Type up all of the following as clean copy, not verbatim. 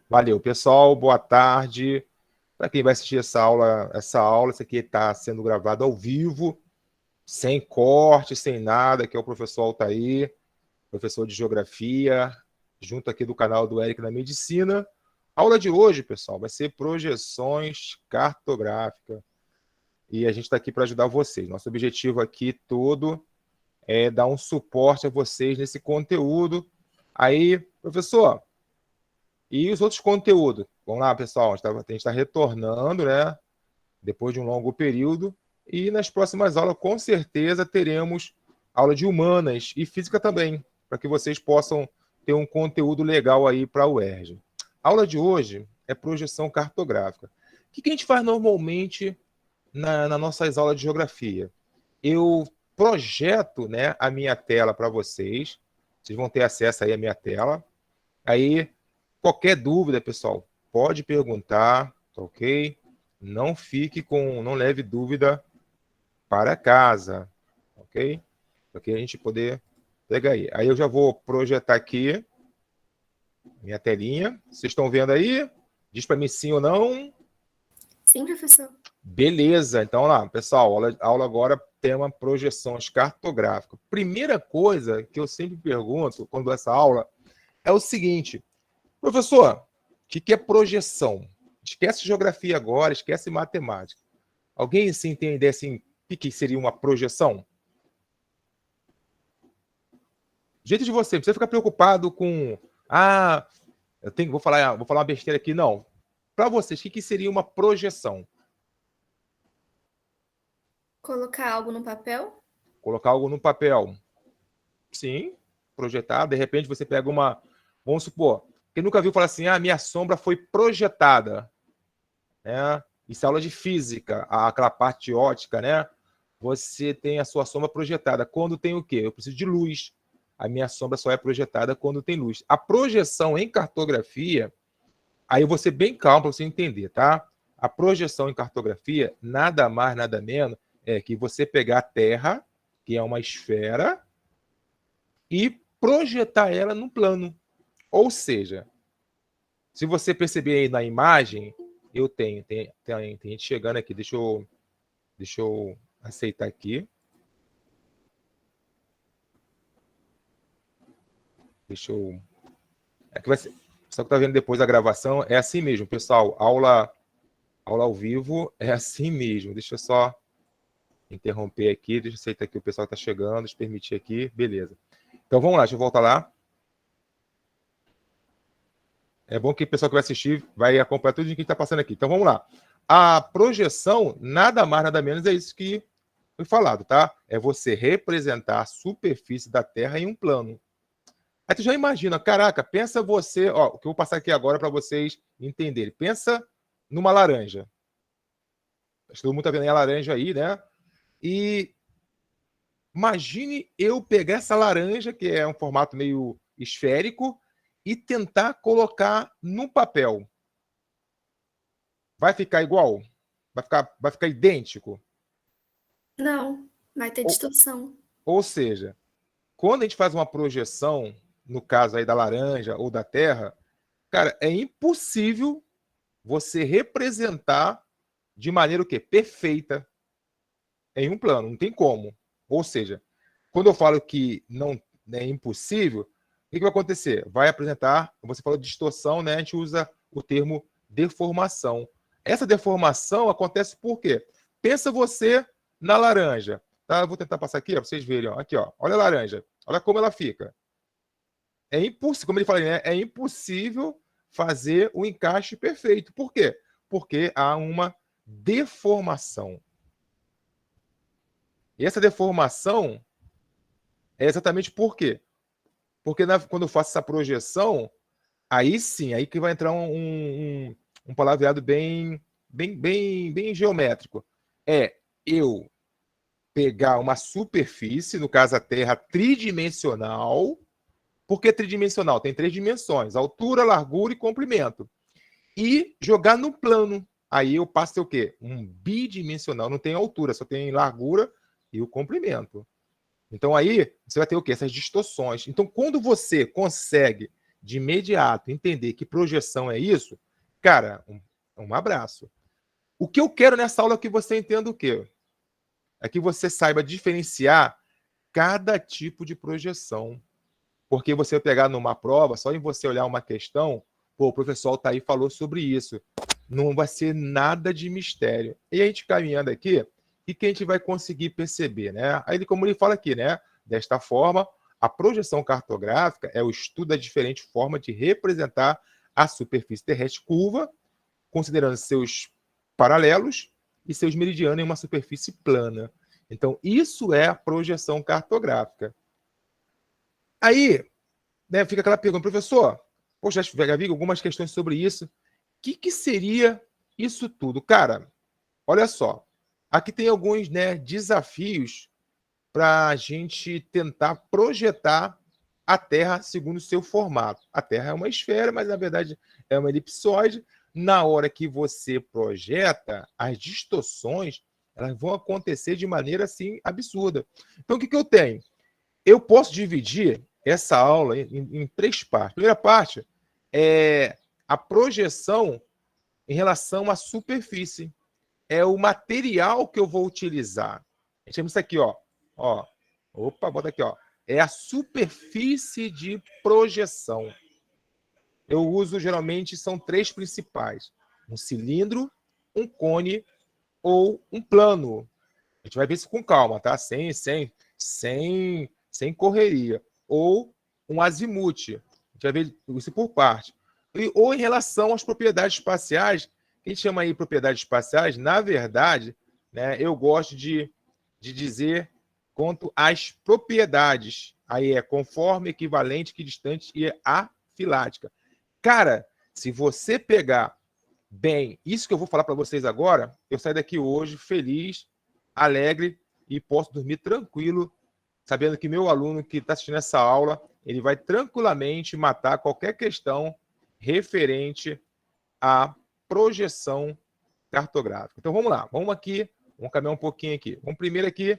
Valeu, pessoal. Boa tarde. Para quem vai assistir essa aula, isso aqui está sendo gravado ao vivo, sem corte, sem nada, que é o professor Altair, professor de Geografia, junto aqui do canal do Eric na Medicina. A aula de hoje, pessoal, vai ser projeções cartográficas. E a gente está aqui para ajudar vocês. Nosso objetivo aqui todo é dar um suporte a vocês nesse conteúdo. Aí, professor, e os outros conteúdos? Vamos lá, pessoal, a gente está retornando, né? Depois de um longo período. E nas próximas aulas, com certeza, teremos aula de humanas e física também, para que vocês possam ter um conteúdo legal aí para o UERJ. A aula de hoje é projeção cartográfica. O que a gente faz normalmente nas nossas aulas de geografia? Eu projeto, né, a minha tela para vocês. Vocês vão ter acesso aí à minha tela. Aí, qualquer dúvida, pessoal, pode perguntar, ok? Não leve dúvida para casa, ok? Para que a gente poder pegar aí. Aí eu já vou projetar aqui minha telinha. Vocês estão vendo aí? Diz para mim sim ou não. Sim, professor. Beleza, então lá, pessoal, aula agora, tema projeções cartográficas. Primeira coisa que eu sempre pergunto quando dou essa aula é o seguinte: professor, o que é projeção? Esquece geografia agora, esquece matemática. Alguém se entender assim, o que seria uma projeção? Jeito de você, precisa ficar preocupado com vou falar uma besteira aqui, não. Para vocês, o que seria uma projeção? Colocar algo no papel? Colocar algo no papel. Sim, projetar. De repente você pega vamos supor, quem nunca viu falar assim, minha sombra foi projetada. Né? Isso é aula de física, aquela parte ótica, né? Você tem a sua sombra projetada. Quando tem o quê? Eu preciso de luz. A minha sombra só é projetada quando tem luz. A projeção em cartografia, aí eu vou ser bem calmo para você entender, tá? A projeção em cartografia, nada mais, nada menos, é que você pegar a Terra, que é uma esfera, e projetar ela no plano. Ou seja, se você perceber aí na imagem, tem gente chegando aqui, deixa eu aceitar aqui. É que vai ser, só que tá vendo depois da gravação, é assim mesmo, pessoal, aula ao vivo é assim mesmo. Deixa eu só interromper aqui, deixa eu aceitar aqui o pessoal que tá chegando, deixa eu permitir aqui, beleza. Então vamos lá, deixa eu voltar lá. É bom que o pessoal que vai assistir vai acompanhar tudo o que está passando aqui. Então vamos lá. A projeção, nada mais, nada menos, é isso que foi falado, tá? É você representar a superfície da Terra em um plano. Aí tu já imagina, caraca, pensa você, ó, o que eu vou passar aqui agora para vocês entenderem. Pensa numa laranja. Acho que todo mundo está vendo aí a laranja aí, né? E imagine eu pegar essa laranja, que é um formato meio esférico, e tentar colocar num papel. Vai ficar igual? Vai ficar idêntico? Não, vai ter distorção. Ou seja, quando a gente faz uma projeção, no caso aí da laranja ou da terra, cara, é impossível você representar de maneira o quê? Perfeita em um plano, não tem como. Ou seja, quando eu falo que não é impossível, o que vai acontecer? Vai apresentar, você falou de distorção, né? A gente usa o termo deformação. Essa deformação acontece por quê? Pensa você na laranja. Tá? Eu vou tentar passar aqui, para vocês verem. Ó. Aqui, ó. Olha a laranja. Olha como ela fica. É impossível, como ele falou, né? É impossível fazer o encaixe perfeito. Por quê? Porque há uma deformação. E essa deformação é exatamente por quê? Porque quando eu faço essa projeção, aí sim, aí que vai entrar um palavreado bem geométrico. É eu pegar uma superfície, no caso a Terra, tridimensional. Por que tridimensional? Tem 3 dimensões: altura, largura e comprimento. E jogar no plano. Aí eu passo a ter o quê? Um bidimensional. Não tem altura, só tem largura e o comprimento. Então aí você vai ter o quê? Essas distorções. Então quando você consegue de imediato entender que projeção é isso, cara, um abraço. O que eu quero nessa aula é que você entenda o quê? É que você saiba diferenciar cada tipo de projeção. Porque você pegar numa prova, só em você olhar uma questão, pô, o professor Altair falou sobre isso. Não vai ser nada de mistério. E a gente caminhando aqui, o que a gente vai conseguir perceber, né? Aí, como ele fala aqui, né? Desta forma, a projeção cartográfica é o estudo da diferente forma de representar a superfície terrestre curva, considerando seus paralelos e seus meridianos em uma superfície plana. Então, isso é a projeção cartográfica. Aí, né, fica aquela pergunta, professor, poxa, já vi algumas questões sobre isso. O que seria isso tudo? Cara, olha só, aqui tem alguns, né, desafios para a gente tentar projetar a Terra segundo o seu formato. A Terra é uma esfera, mas na verdade é uma elipsoide. Na hora que você projeta, as distorções elas vão acontecer de maneira assim absurda. Então, o que eu tenho? Eu posso dividir essa aula em três partes. A primeira parte é a projeção em relação à superfície. É o material que eu vou utilizar. A gente chama isso aqui, ó. Opa, bota aqui, ó. É a superfície de projeção. Eu uso, geralmente, são três principais. Um cilindro, um cone ou um plano. A gente vai ver isso com calma, tá? Sem correria. Ou um azimuth. A gente vai ver isso por parte. Ou em relação às propriedades espaciais, que a gente chama aí de propriedades espaciais, na verdade, né, eu gosto de dizer quanto às propriedades. Aí é conforme, equivalente, equidistante e afilática. Cara, se você pegar bem isso que eu vou falar para vocês agora, eu saio daqui hoje feliz, alegre e posso dormir tranquilo, sabendo que meu aluno que está assistindo essa aula, ele vai tranquilamente matar qualquer questão referente à projeção cartográfica. Então vamos lá, vamos aqui, vamos caminhar um pouquinho aqui. Vamos primeiro aqui.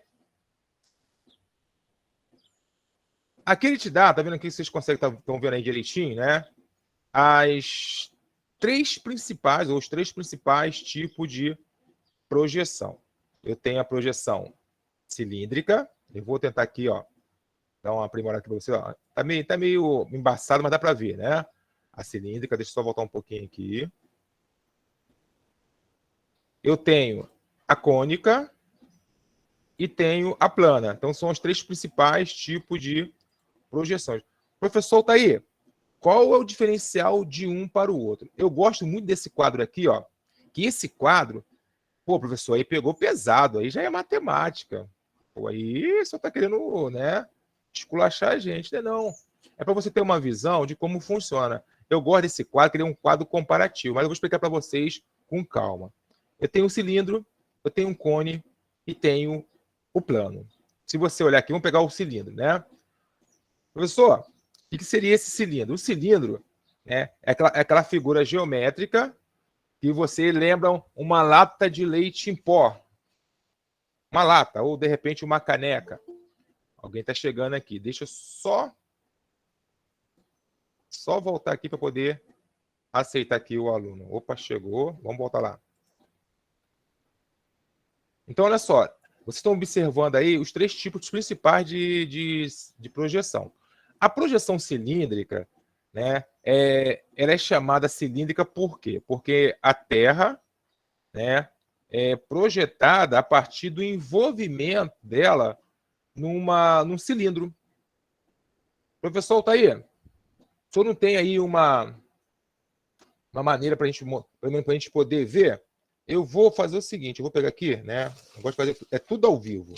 Aqui ele te dá, tá vendo aqui, vocês conseguem, estão vendo aí direitinho, né? As três principais, ou os três principais tipos de projeção. Eu tenho a projeção cilíndrica. Eu vou tentar aqui, ó, dar uma aprimorada aqui para você. Ó. Tá meio embaçado, mas dá para ver, né? A cilíndrica, deixa eu só voltar um pouquinho aqui. Eu tenho a cônica e tenho a plana. Então, são os três principais tipos de projeções. Professor, tá aí. Qual é o diferencial de um para o outro? Eu gosto muito desse quadro aqui, ó. Que esse quadro, pô, professor, aí pegou pesado, aí já é matemática. Pô, aí só tá querendo, né, esculachar a gente, né? Não. É para você ter uma visão de como funciona. Eu gosto desse quadro, que ele é um quadro comparativo, mas eu vou explicar para vocês com calma. Eu tenho um cilindro, eu tenho um cone e tenho o plano. Se você olhar aqui, vamos pegar o cilindro, né? Professor, o que seria esse cilindro? O cilindro, né, é aquela figura geométrica que você lembra uma lata de leite em pó. Uma lata, ou de repente uma caneca. Alguém está chegando aqui. Deixa eu só voltar aqui para poder aceitar aqui o aluno. Opa, chegou. Vamos voltar lá. Então, olha só. Vocês estão observando aí os três tipos principais de projeção. A projeção cilíndrica, né, ela é chamada cilíndrica por quê? Porque a Terra, né, é projetada a partir do envolvimento dela num cilindro. Professor Altair, o senhor não tem aí uma maneira para a gente poder ver? Eu vou fazer o seguinte, eu vou pegar aqui, né? Eu gosto de fazer tudo ao vivo.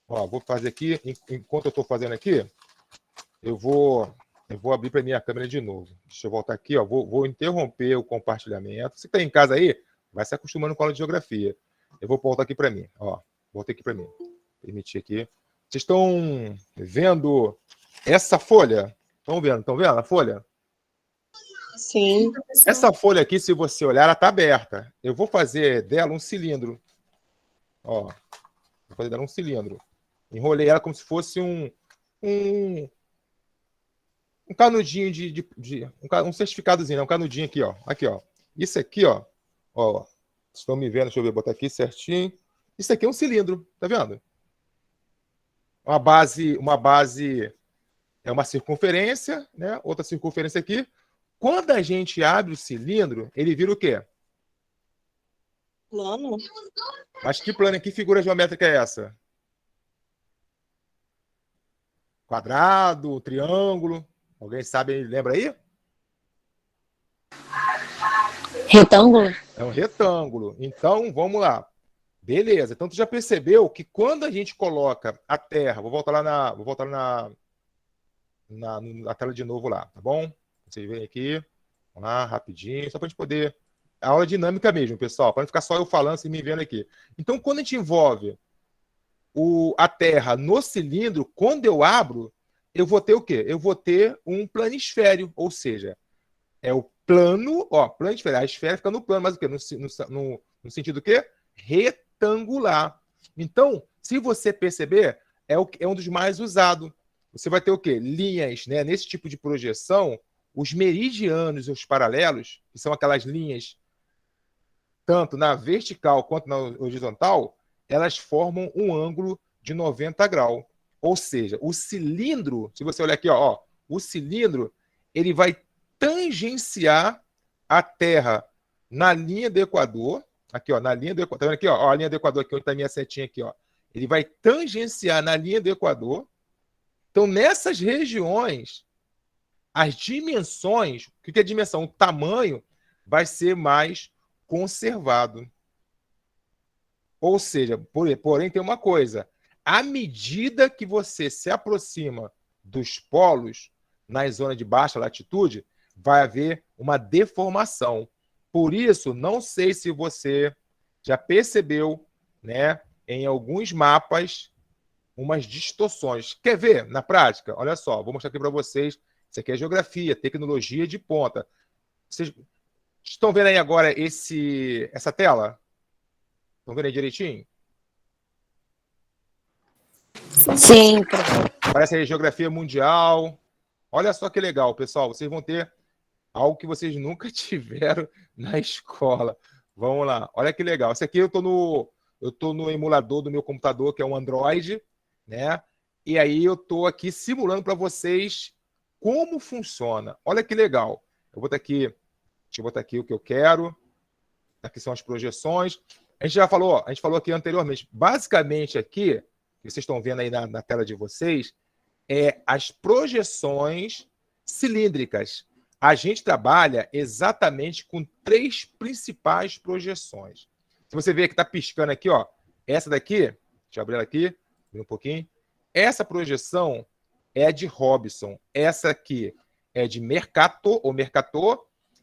Ó, vou fazer aqui, enquanto eu estou fazendo aqui, eu vou abrir para minha câmera de novo. Deixa eu voltar aqui, ó. Vou interromper o compartilhamento. Você que está em casa aí, vai se acostumando com a aula de geografia. Eu vou voltar aqui para mim, ó. Voltei aqui para mim. Permitir aqui. Vocês estão vendo essa folha? Estão vendo a folha? Sim. Essa folha aqui, se você olhar, ela está aberta. Eu vou fazer dela um cilindro. Ó, vou fazer dela um cilindro. Enrolei ela como se fosse um um canudinho um certificadozinho, né? Um canudinho aqui, ó. Aqui, ó. Isso aqui, ó. Ó, vocês estão me vendo? Deixa eu ver, botar aqui certinho. Isso aqui é um cilindro, tá vendo? Uma base é uma circunferência, né? Outra circunferência aqui. Quando a gente abre o cilindro, ele vira o quê? Plano? Mas que plano, que figura geométrica é essa? Quadrado, triângulo? Alguém sabe, lembra aí? Retângulo? É um retângulo. Então, vamos lá. Beleza. Então, tu já percebeu que quando a gente coloca a Terra... Vou voltar na tela de novo lá, tá bom? Vocês veem aqui. Vamos lá, rapidinho. Só para a gente poder... A aula dinâmica mesmo, pessoal. Para não ficar só eu falando, assim, me vendo aqui. Então, quando a gente envolve a Terra no cilindro, quando eu abro, eu vou ter o quê? Eu vou ter um planisfério, ou seja, é o plano, ó, planisfério, a esfera fica no plano, mas o quê? No sentido o quê? Retangular. Então, se você perceber, é um dos mais usados. Você vai ter o quê? Linhas, né? Nesse tipo de projeção, os meridianos e os paralelos, que são aquelas linhas tanto na vertical quanto na horizontal, elas formam um ângulo de 90 graus. Ou seja, o cilindro, se você olhar aqui, ó, o cilindro, ele vai tangenciar a Terra na linha do Equador, aqui, ó, na linha do Equador, tá vendo aqui, ó, a linha do Equador aqui, onde está a minha setinha aqui, ó, ele vai tangenciar na linha do Equador. Então, nessas regiões, as dimensões, o que é dimensão? O tamanho vai ser mais conservado. Ou seja, porém, tem uma coisa. À medida que você se aproxima dos polos, na zona de baixa latitude, vai haver uma deformação. Por isso, não sei se você já percebeu, né, em alguns mapas, umas distorções. Quer ver na prática? Olha só, vou mostrar aqui para vocês. Isso aqui é geografia, tecnologia de ponta. Vocês estão vendo aí agora essa tela? Estão vendo aí direitinho? Sim. Parece aí geografia mundial. Olha só que legal, pessoal. Vocês vão ter algo que vocês nunca tiveram na escola. Vamos lá. Olha que legal. Esse aqui eu tô no emulador do meu computador, que é um Android, né? E aí eu tô aqui simulando para vocês como funciona. Olha que legal. Deixa eu botar aqui o que eu quero. Aqui são as projeções. A gente falou aqui anteriormente. Basicamente aqui, que vocês estão vendo aí na tela de vocês, as projeções cilíndricas. A gente trabalha exatamente com 3 principais projeções. Se você ver que está piscando aqui, ó, essa daqui, deixa eu abrir ela aqui, um pouquinho. Essa projeção é de Robson. Essa aqui é de Mercator,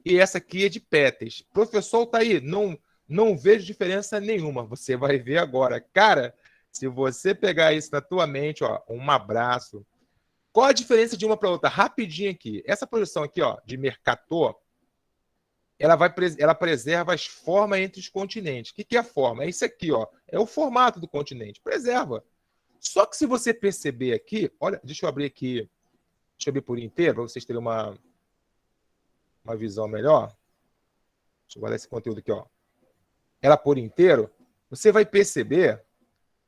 e essa aqui é de Peters. Professor, tá aí, não vejo diferença nenhuma. Você vai ver agora. Cara, se você pegar isso na tua mente, ó, um abraço. Qual a diferença de uma para outra? Rapidinho aqui. Essa projeção aqui, ó, de Mercator, ela preserva as formas entre os continentes. O que é a forma? É isso aqui, ó. É o formato do continente. Preserva. Só que se você perceber aqui, olha, deixa eu abrir aqui, deixa eu abrir por inteiro, para vocês terem uma visão melhor. Deixa eu guardar esse conteúdo aqui, ó. Ela por inteiro, você vai perceber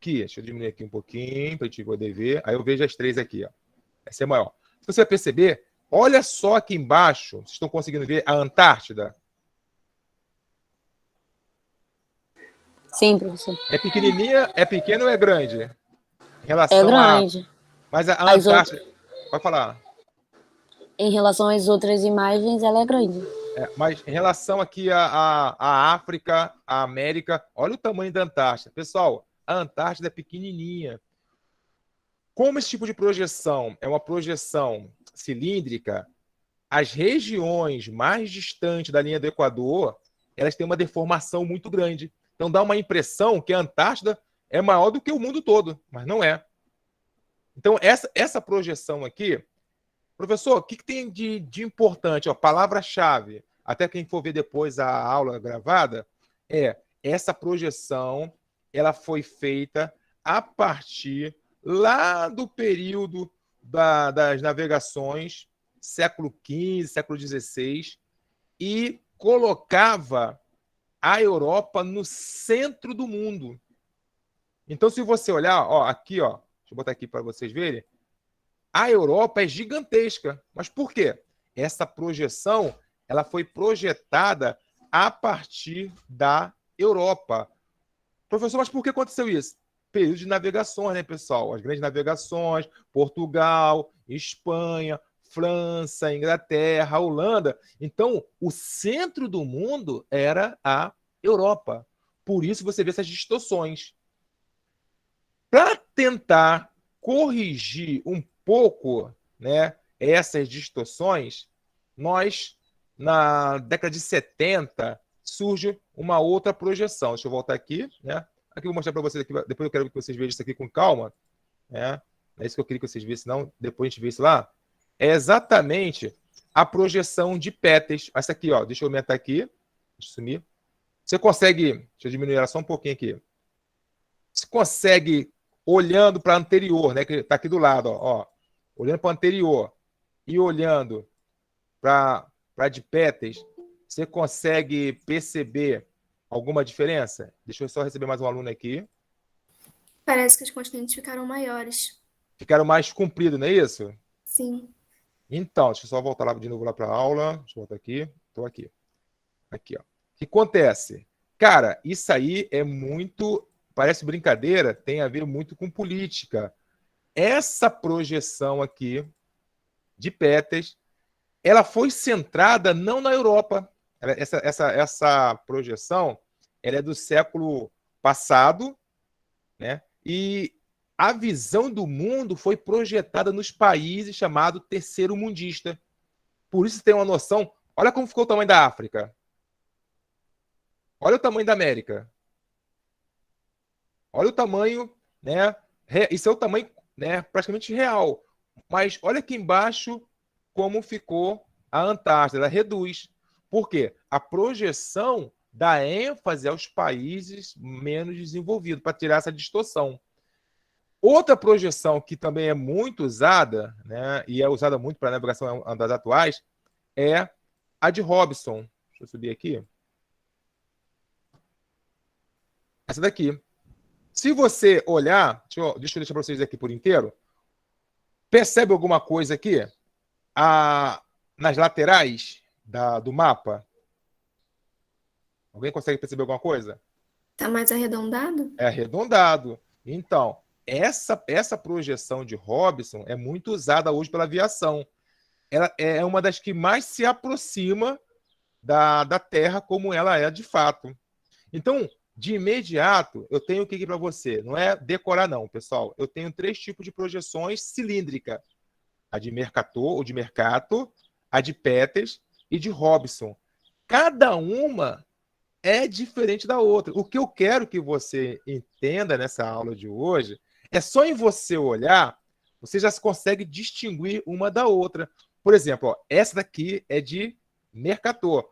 que, deixa eu diminuir aqui um pouquinho, para a gente poder ver, aí eu vejo as 3 aqui, ó. Essa é maior. Você vai perceber, olha só aqui embaixo, vocês estão conseguindo ver a Antártida? Sim, professor. É pequenininha, é pequena ou é grande? Em relação É grande. Mas a Antártida... Pode falar. Em relação às outras imagens, ela é grande. Mas em relação aqui à África, à América, olha o tamanho da Antártida. Pessoal, a Antártida é pequenininha. Como esse tipo de projeção é uma projeção cilíndrica, as regiões mais distantes da linha do Equador, elas têm uma deformação muito grande. Então dá uma impressão que a Antártida é maior do que o mundo todo, mas não é. Então essa projeção aqui, professor, o que tem de importante? Palavra-chave, até quem for ver depois a aula gravada, essa projeção, ela foi feita a partir lá do período das navegações século XV, século XVI, e colocava a Europa no centro do mundo. Então, se você olhar, ó, aqui, ó, deixa eu botar aqui para vocês verem, a Europa é gigantesca. Mas por quê? Essa projeção, ela foi projetada a partir da Europa. Professor, mas por que aconteceu isso? Período de navegações, né, pessoal? As grandes navegações, Portugal, Espanha, França, Inglaterra, Holanda. Então, o centro do mundo era a Europa. Por isso você vê essas distorções. Para tentar corrigir um pouco, né, essas distorções, nós, na década de 70, surge uma outra projeção. Deixa eu voltar aqui, né? Aqui eu vou mostrar para vocês, aqui, depois eu quero que vocês vejam isso aqui com calma, né? É isso que eu queria que vocês vissem, não, depois a gente vê isso lá. É exatamente a projeção de Peters. Essa aqui, ó, deixa eu aumentar aqui, deixa eu sumir. Você consegue, deixa eu diminuir ela só um pouquinho aqui. Você consegue, olhando para a anterior, né, que está aqui do lado, ó, olhando para a anterior e olhando para a de Peters, você consegue perceber alguma diferença? Deixa eu só receber mais um aluno aqui. Parece que os continentes ficaram maiores. Ficaram mais compridos, não é isso? Sim. Então, deixa eu só voltar lá de novo lá para a aula. Deixa eu voltar aqui. Estou aqui. Aqui, ó. O que acontece? Cara, isso aí é muito... Parece brincadeira, tem a ver muito com política. Essa projeção aqui de Peters, ela foi centrada não na Europa. Essa projeção, ela é do século passado, né? E a visão do mundo foi projetada nos países chamados terceiro mundista. Por isso tem uma noção. Olha como ficou o tamanho da África. Olha o tamanho da América. Olha o tamanho, né? Isso é o tamanho, né, praticamente real. Mas olha aqui embaixo como ficou a Antártida. Ela reduz. Por quê? A projeção dá ênfase aos países menos desenvolvidos, para tirar essa distorção. Outra projeção que também é muito usada, né, e é usada muito para a navegação das atuais, é a de Robson. Deixa eu subir aqui. Essa daqui. Se você olhar, deixa eu deixar para vocês aqui por inteiro, percebe alguma coisa aqui? Nas laterais do mapa? Alguém consegue perceber alguma coisa? Tá mais arredondado? É arredondado. Então, essa projeção de Robson é muito usada hoje pela aviação. Ela é uma das que mais se aproxima da Terra como ela é de fato. Então, de imediato, eu tenho o que para você? Não é decorar não, pessoal. Eu tenho 3 tipos de projeções cilíndrica. A de Mercator, ou de Mercator, a de Peters e de Robson. Cada uma é diferente da outra. O que eu quero que você entenda nessa aula de hoje é só em você olhar, você já consegue distinguir uma da outra. Por exemplo, ó, essa daqui é de Mercator.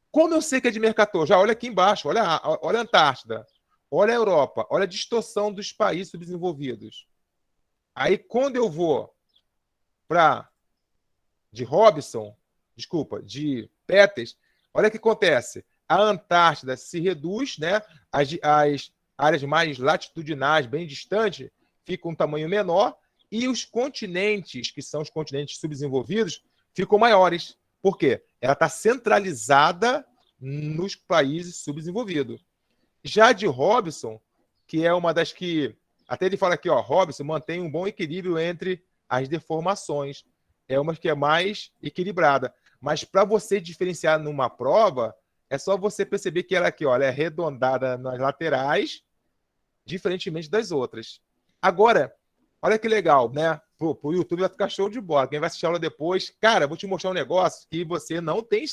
Como eu sei que é de Mercator? Já olha aqui embaixo, olha a Antártida, olha a Europa, olha a distorção dos países subdesenvolvidos. Aí, quando eu vou para de Robson, desculpa, de Peters, olha o que acontece. A Antártida se reduz, né? As áreas mais latitudinais, bem distantes, ficam um tamanho menor, e os continentes, que são os continentes subdesenvolvidos, ficam maiores. Por quê? Ela está centralizada nos países subdesenvolvidos. Já de Robson, que é uma das que... Até ele fala aqui, ó, Robson mantém um bom equilíbrio entre as deformações. É uma que é mais equilibrada. Mas para você diferenciar numa prova, é só você perceber que ela aqui, ó, ela é arredondada nas laterais, diferentemente das outras. Agora, olha que legal, né? Pro YouTube vai ficar show de bola. Quem vai assistir a aula depois, cara, vou te mostrar um negócio que você não tem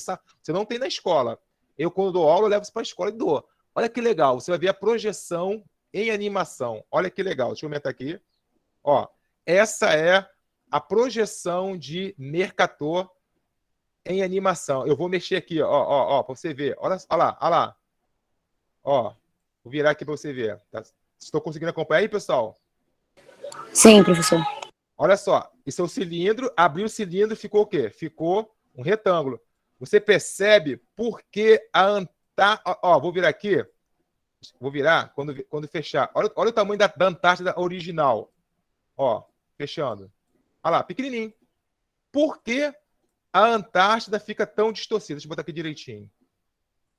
na escola. Eu, quando dou aula, eu levo isso para a escola e dou. Olha que legal, você vai ver a projeção em animação. Olha que legal, deixa eu aumentar aqui. Ó, essa é a projeção de Mercator em animação. Eu vou mexer aqui, ó, para você ver. Olha lá. Ó, vou virar aqui para você ver. Tá? Estou conseguindo acompanhar aí, pessoal? Sim, professor. Olha só, isso é o cilindro, abriu o cilindro, ficou o quê? Ficou um retângulo. Você percebe por que a Antártida... Ó, vou virar aqui. Vou virar quando fechar. Olha o tamanho da Antártida original. Ó, fechando. Olha lá, pequenininho. Por que a Antártida fica tão distorcida? Deixa eu botar aqui direitinho.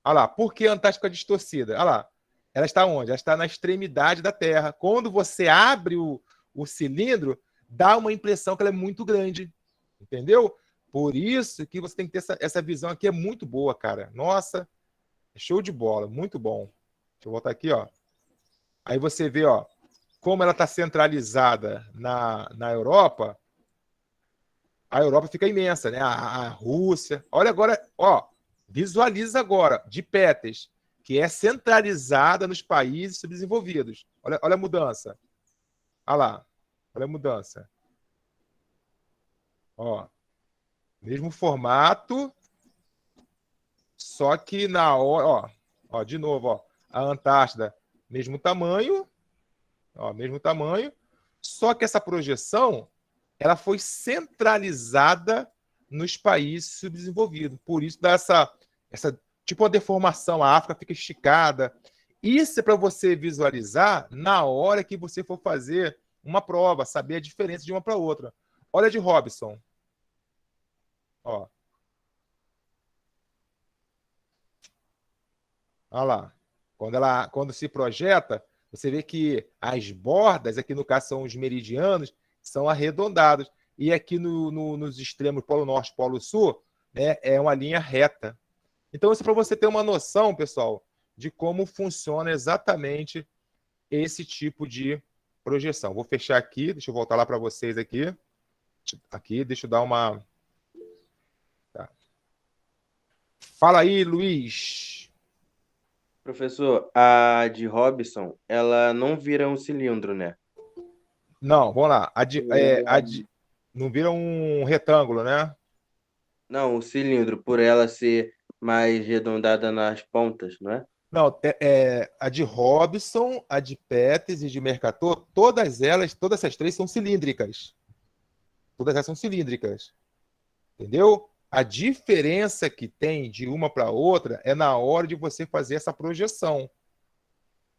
Olha lá, por que a Antártida fica distorcida? Olha lá, ela está onde? Ela está na extremidade da Terra. Quando você abre o cilindro, dá uma impressão que ela é muito grande. Entendeu? Por isso que você tem que ter essa visão aqui, é muito boa, cara. Nossa, show de bola, muito bom. Deixa eu voltar aqui, ó. Aí você vê, ó, como ela está centralizada na Europa, a Europa fica imensa, né? A Rússia. Olha agora, ó, visualiza agora, de Peters, que é centralizada nos países subdesenvolvidos. Olha a mudança. Olha lá, olha a mudança. Ó, mesmo formato, só que na hora, ó, de novo, ó, a Antártida, mesmo tamanho, ó, mesmo tamanho, só que essa projeção, ela foi centralizada nos países subdesenvolvidos. Por isso dá essa tipo uma deformação, a África fica esticada. Isso é para você visualizar na hora que você for fazer uma prova, saber a diferença de uma para outra. Olha a de Robson. Ó. Olha lá. Quando se projeta, você vê que as bordas, aqui no caso são os meridianos, são arredondados. E aqui nos extremos, Polo Norte e Polo Sul, né, é uma linha reta. Então, isso é para você ter uma noção, pessoal, de como funciona exatamente esse tipo de projeção. Vou fechar aqui, deixa eu voltar lá para vocês aqui. Aqui, deixa eu dar uma... Tá. Fala aí, Luiz. Professor, a de Robson, ela não vira um cilindro, né? Não, vamos lá. Não vira um retângulo, né? Não, o cilindro, por ela ser mais arredondada nas pontas, não é? Não, a de Robson, a de Peters e de Mercator, todas essas três são cilíndricas. Todas elas são cilíndricas. Entendeu? A diferença que tem de uma para outra é na hora de você fazer essa projeção.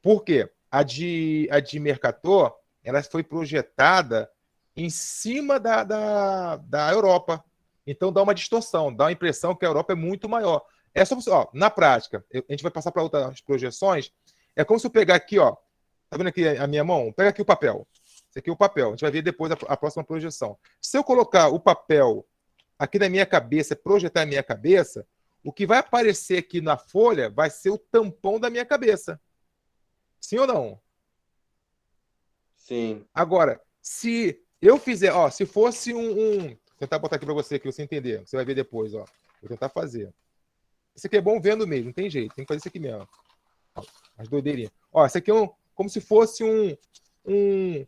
Por quê? A de Mercator, ela foi projetada em cima da Europa. Então dá uma distorção, dá a impressão que a Europa é muito maior. É só você, ó, na prática, a gente vai passar para outras projeções. É como se eu pegar aqui, ó. Tá vendo aqui a minha mão? Pega aqui o papel. Esse aqui é o papel. A gente vai ver depois a próxima projeção. Se eu colocar o papel aqui na minha cabeça, projetar a minha cabeça, o que vai aparecer aqui na folha vai ser o tampão da minha cabeça. Sim ou não? Sim. Agora, se eu fizer, ó, se fosse vou tentar botar aqui para você, que você entender. Você vai ver depois, ó. Vou tentar fazer. Isso aqui é bom vendo mesmo, não tem jeito. Tem que fazer isso aqui mesmo. Ó, as doideirinhas. Ó, isso aqui é como se fosse um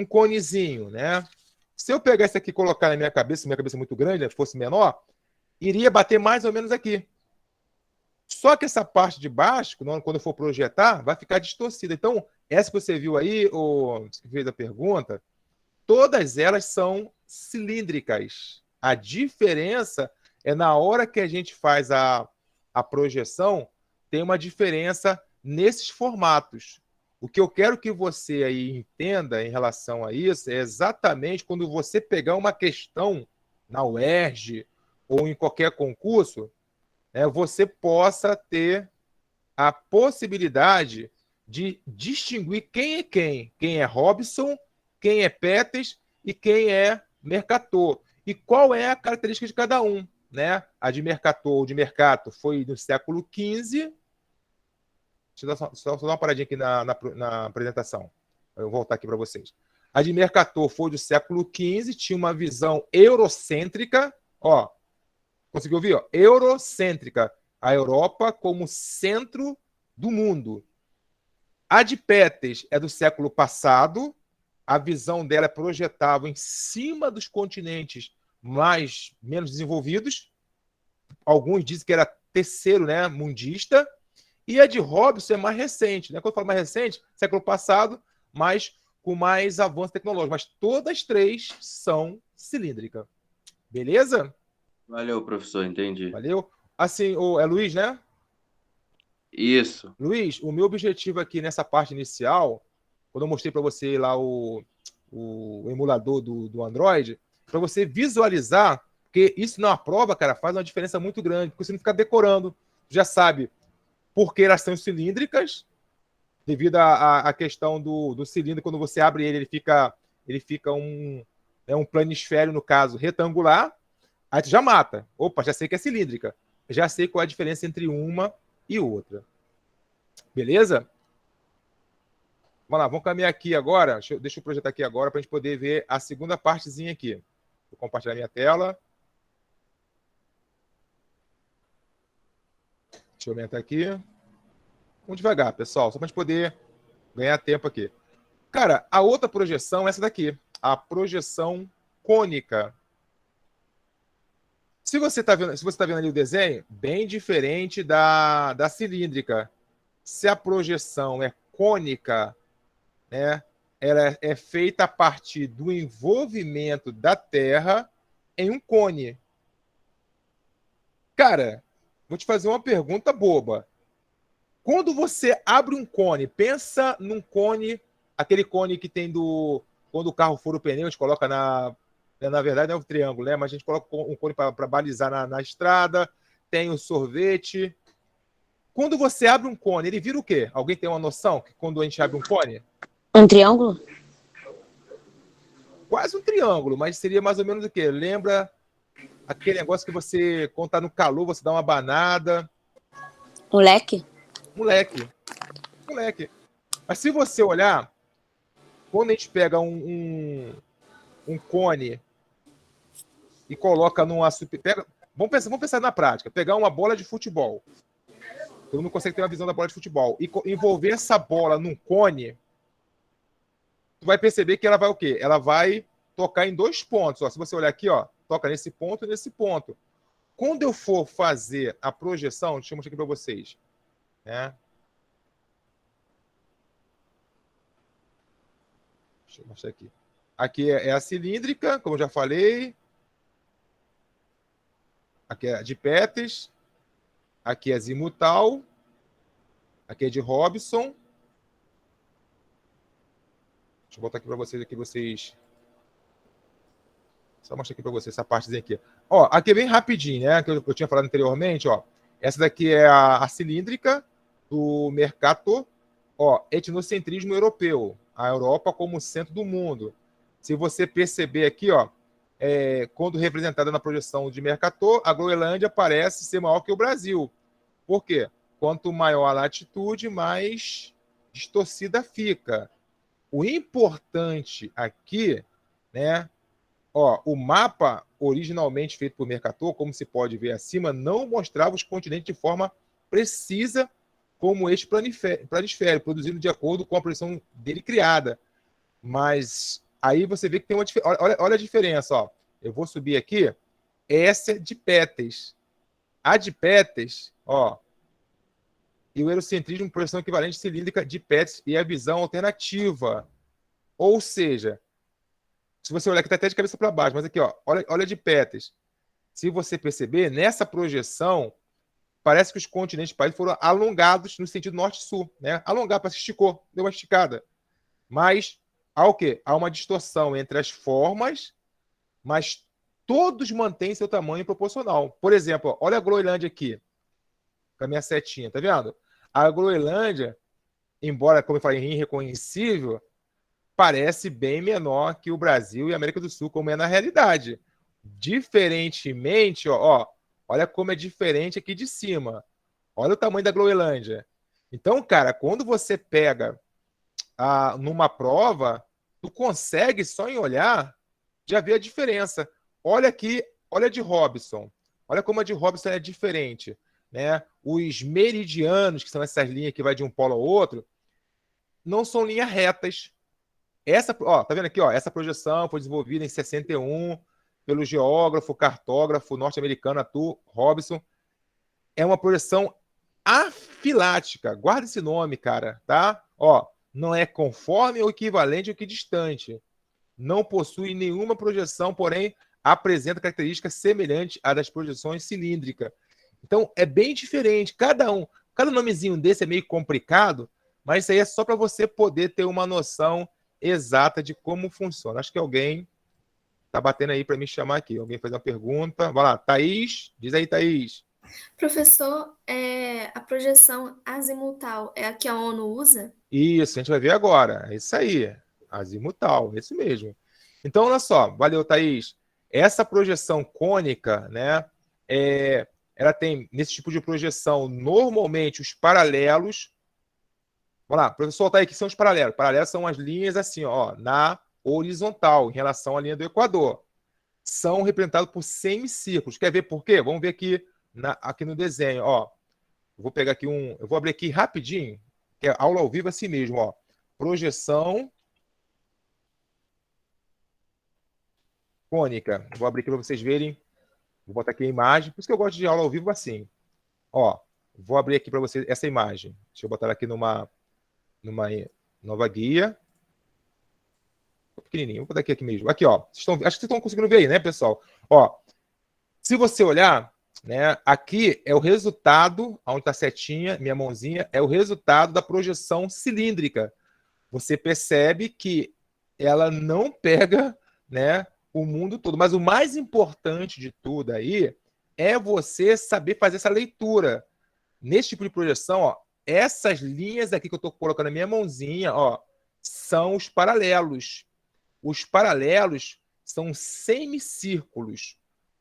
conezinho, né? Se eu pegar isso aqui e colocar na minha cabeça é muito grande, né, fosse menor, iria bater mais ou menos aqui. Só que essa parte de baixo, quando eu for projetar, vai ficar distorcida. Então, essa que você viu aí, que fez a pergunta, todas elas são cilíndricas. A diferença é na hora que a gente faz a projeção, tem uma diferença nesses formatos. O que eu quero que você aí entenda em relação a isso é exatamente quando você pegar uma questão na UERJ ou em qualquer concurso, você possa ter a possibilidade de distinguir quem é quem. Quem é Robson, quem é Peters e quem é Mercator. E qual é a característica de cada um. Né? A de Mercator ou de Mercato foi no século XV. Deixa eu só dar uma paradinha aqui na apresentação. Eu vou voltar aqui para vocês. A de Mercator foi do século XV, tinha uma visão eurocêntrica. Ó, conseguiu ouvir? Ó? Eurocêntrica. A Europa como centro do mundo. A de Peters é do século passado. A visão dela projetava em cima dos continentes menos desenvolvidos. Alguns dizem que era terceiro, né, mundista. E a de Robson é mais recente. Né? Quando eu falo mais recente, século passado, mas com mais avanço tecnológico, mas todas três são cilíndricas. Beleza? Valeu, professor, entendi. Valeu? Assim, é Luiz, né? Isso. Luiz, o meu objetivo aqui nessa parte inicial, quando eu mostrei para você lá o emulador do Android, para você visualizar, porque isso na prova, cara, faz uma diferença muito grande, porque você não fica decorando, já sabe por que elas são cilíndricas, devido à questão do cilindro, quando você abre ele fica um planisfério, no caso, retangular, aí tu já mata. Opa, já sei que é cilíndrica. Já sei qual é a diferença entre uma e outra. Beleza? Vamos lá, vamos caminhar aqui agora. Deixa eu projetar aqui agora para a gente poder ver a segunda partezinha aqui. Vou compartilhar minha tela. Deixa eu aumentar aqui. Vamos devagar, pessoal, só para a gente poder ganhar tempo aqui. Cara, a outra projeção é essa daqui. A projeção cônica. Se você está vendo ali o desenho, bem diferente da cilíndrica. Se a projeção é cônica, né, ela é feita a partir do envolvimento da Terra em um cone. Cara, vou te fazer uma pergunta boba. Quando você abre um cone, pensa num cone, aquele cone que tem quando o carro fura o pneu, a gente coloca na verdade não é um triângulo, né? Mas a gente coloca um cone para balizar na estrada, tem o sorvete. Quando você abre um cone, ele vira o quê? Alguém tem uma noção que quando a gente abre um cone? Um triângulo? Quase um triângulo, mas seria mais ou menos o quê? Lembra aquele negócio que você, quando tá no calor, você dá uma banada? Um leque? Moleque. Mas se você olhar, quando a gente pega um cone e coloca numa vamos pensar na prática. Pegar uma bola de futebol. Todo mundo consegue ter uma visão da bola de futebol. E envolver essa bola num cone, tu vai perceber que ela vai o quê? Ela vai tocar em 2 pontos. Ó, se você olhar aqui, ó, toca nesse ponto e nesse ponto. Quando eu for fazer a projeção, deixa eu mostrar aqui para vocês. Né? Deixa eu mostrar aqui. Aqui é a cilíndrica, como eu já falei. Aqui é de Peters. Aqui é azimutal. Aqui é de Robson. Deixa eu botar aqui para vocês, Só mostrar aqui para vocês essa partezinha aqui. Ó, aqui é bem rapidinho, né? Que eu tinha falado anteriormente, ó. Essa daqui é a cilíndrica do Mercator. Ó, etnocentrismo europeu. A Europa como centro do mundo. Se você perceber aqui, ó, quando representada na projeção de Mercator, a Groenlândia parece ser maior que o Brasil. Por quê? Quanto maior a latitude, mais distorcida fica. O importante aqui, né? Ó, o mapa originalmente feito por Mercator, como se pode ver acima, não mostrava os continentes de forma precisa como este planisfério, produzido de acordo com a projeção dele criada. Mas aí você vê que tem uma diferença. Olha a diferença, ó. Eu vou subir aqui. Essa é de Peters. A de Peters, ó, e o eurocentrismo, projeção equivalente cilíndrica de Peters e a visão alternativa. Ou seja, se você olhar aqui, está até de cabeça para baixo, mas aqui, ó, olha de Peters. Se você perceber, nessa projeção, parece que os continentes do país foram alongados no sentido norte-sul, né? Alongar, para se esticou, deu uma esticada. Mas há o quê? Há uma distorção entre as formas, mas todos mantêm seu tamanho proporcional. Por exemplo, ó, olha a Groenlândia aqui, com a minha setinha, tá vendo? A Groenlândia, embora, como eu falei, irreconhecível, parece bem menor que o Brasil e a América do Sul, como é na realidade. Diferentemente, ó, olha como é diferente aqui de cima. Olha o tamanho da Groenlândia. Então, cara, quando você pega numa prova, tu consegue, só em olhar, já ver a diferença. Olha aqui, olha a de Robson. Olha como a de Robson é diferente. Né? Os meridianos, que são essas linhas que vai de um polo ao outro, não são linhas retas. Tá vendo aqui? Ó, essa projeção foi desenvolvida em 61 pelo geógrafo, cartógrafo norte-americano Arthur Robson. É uma projeção afilática. Guarda esse nome, cara, tá? Ó, não é conforme ou equivalente ou equidistante. Não possui nenhuma projeção, porém apresenta características semelhantes à das projeções cilíndricas. Então, é bem diferente. Cada nomezinho desse é meio complicado, mas isso aí é só para você poder ter uma noção exata de como funciona. Acho que alguém está batendo aí para me chamar aqui. Alguém faz uma pergunta. Vai lá, Thaís. Diz aí, Thaís. Professor, a projeção azimutal é a que a ONU usa? Isso, a gente vai ver agora. É isso aí. Azimutal, é isso mesmo. Então, olha só. Valeu, Thaís. Essa projeção cônica, né? Ela tem, nesse tipo de projeção, normalmente os paralelos. Vamos lá, professor, tá aí, que são os paralelos. Paralelos são as linhas assim, ó, na horizontal, em relação à linha do Equador. São representados por semicírculos. Quer ver por quê? Vamos ver aqui, aqui no desenho, ó. Eu vou abrir aqui rapidinho, que é aula ao vivo assim mesmo, ó. Projeção cônica. Vou abrir aqui para vocês verem. Vou botar aqui a imagem. Por isso que eu gosto de aula ao vivo assim. Ó, vou abrir aqui para vocês essa imagem. Deixa eu botar ela aqui numa nova guia. Pequenininho, vou botar aqui mesmo. Aqui, ó. Acho que vocês estão conseguindo ver aí, né, pessoal? Ó, se você olhar, né, aqui é o resultado, onde está a setinha, minha mãozinha, é o resultado da projeção cilíndrica. Você percebe que ela não pega, né, o mundo todo. Mas o mais importante de tudo aí é você saber fazer essa leitura. Nesse tipo de projeção, ó, essas linhas aqui que eu estou colocando na minha mãozinha, ó, são os paralelos. Os paralelos são semicírculos.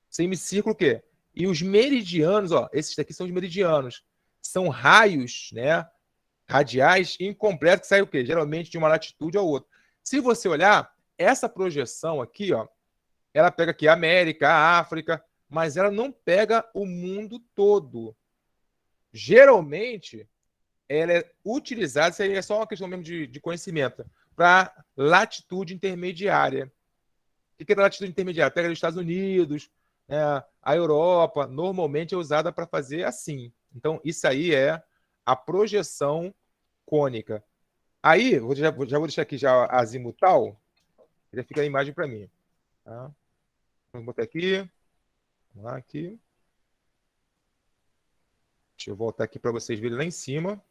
Semicírculo o quê? E os meridianos, ó, esses daqui são os meridianos. São raios, né, radiais incompletos que saem o quê? Geralmente de uma latitude a outra. Se você olhar, essa projeção aqui, ó, ela pega aqui a América, a África, mas ela não pega o mundo todo. Geralmente, ela é utilizada, isso aí é só uma questão mesmo de conhecimento, para latitude intermediária. O que é latitude intermediária? Pega os Estados Unidos, né, a Europa, normalmente é usada para fazer assim. Então, isso aí é a projeção cônica. Aí, já vou deixar aqui já a azimutal, já fica a imagem para mim. Tá? Vamos botar aqui. Vamos lá, aqui. Deixa eu voltar aqui para vocês verem lá em cima.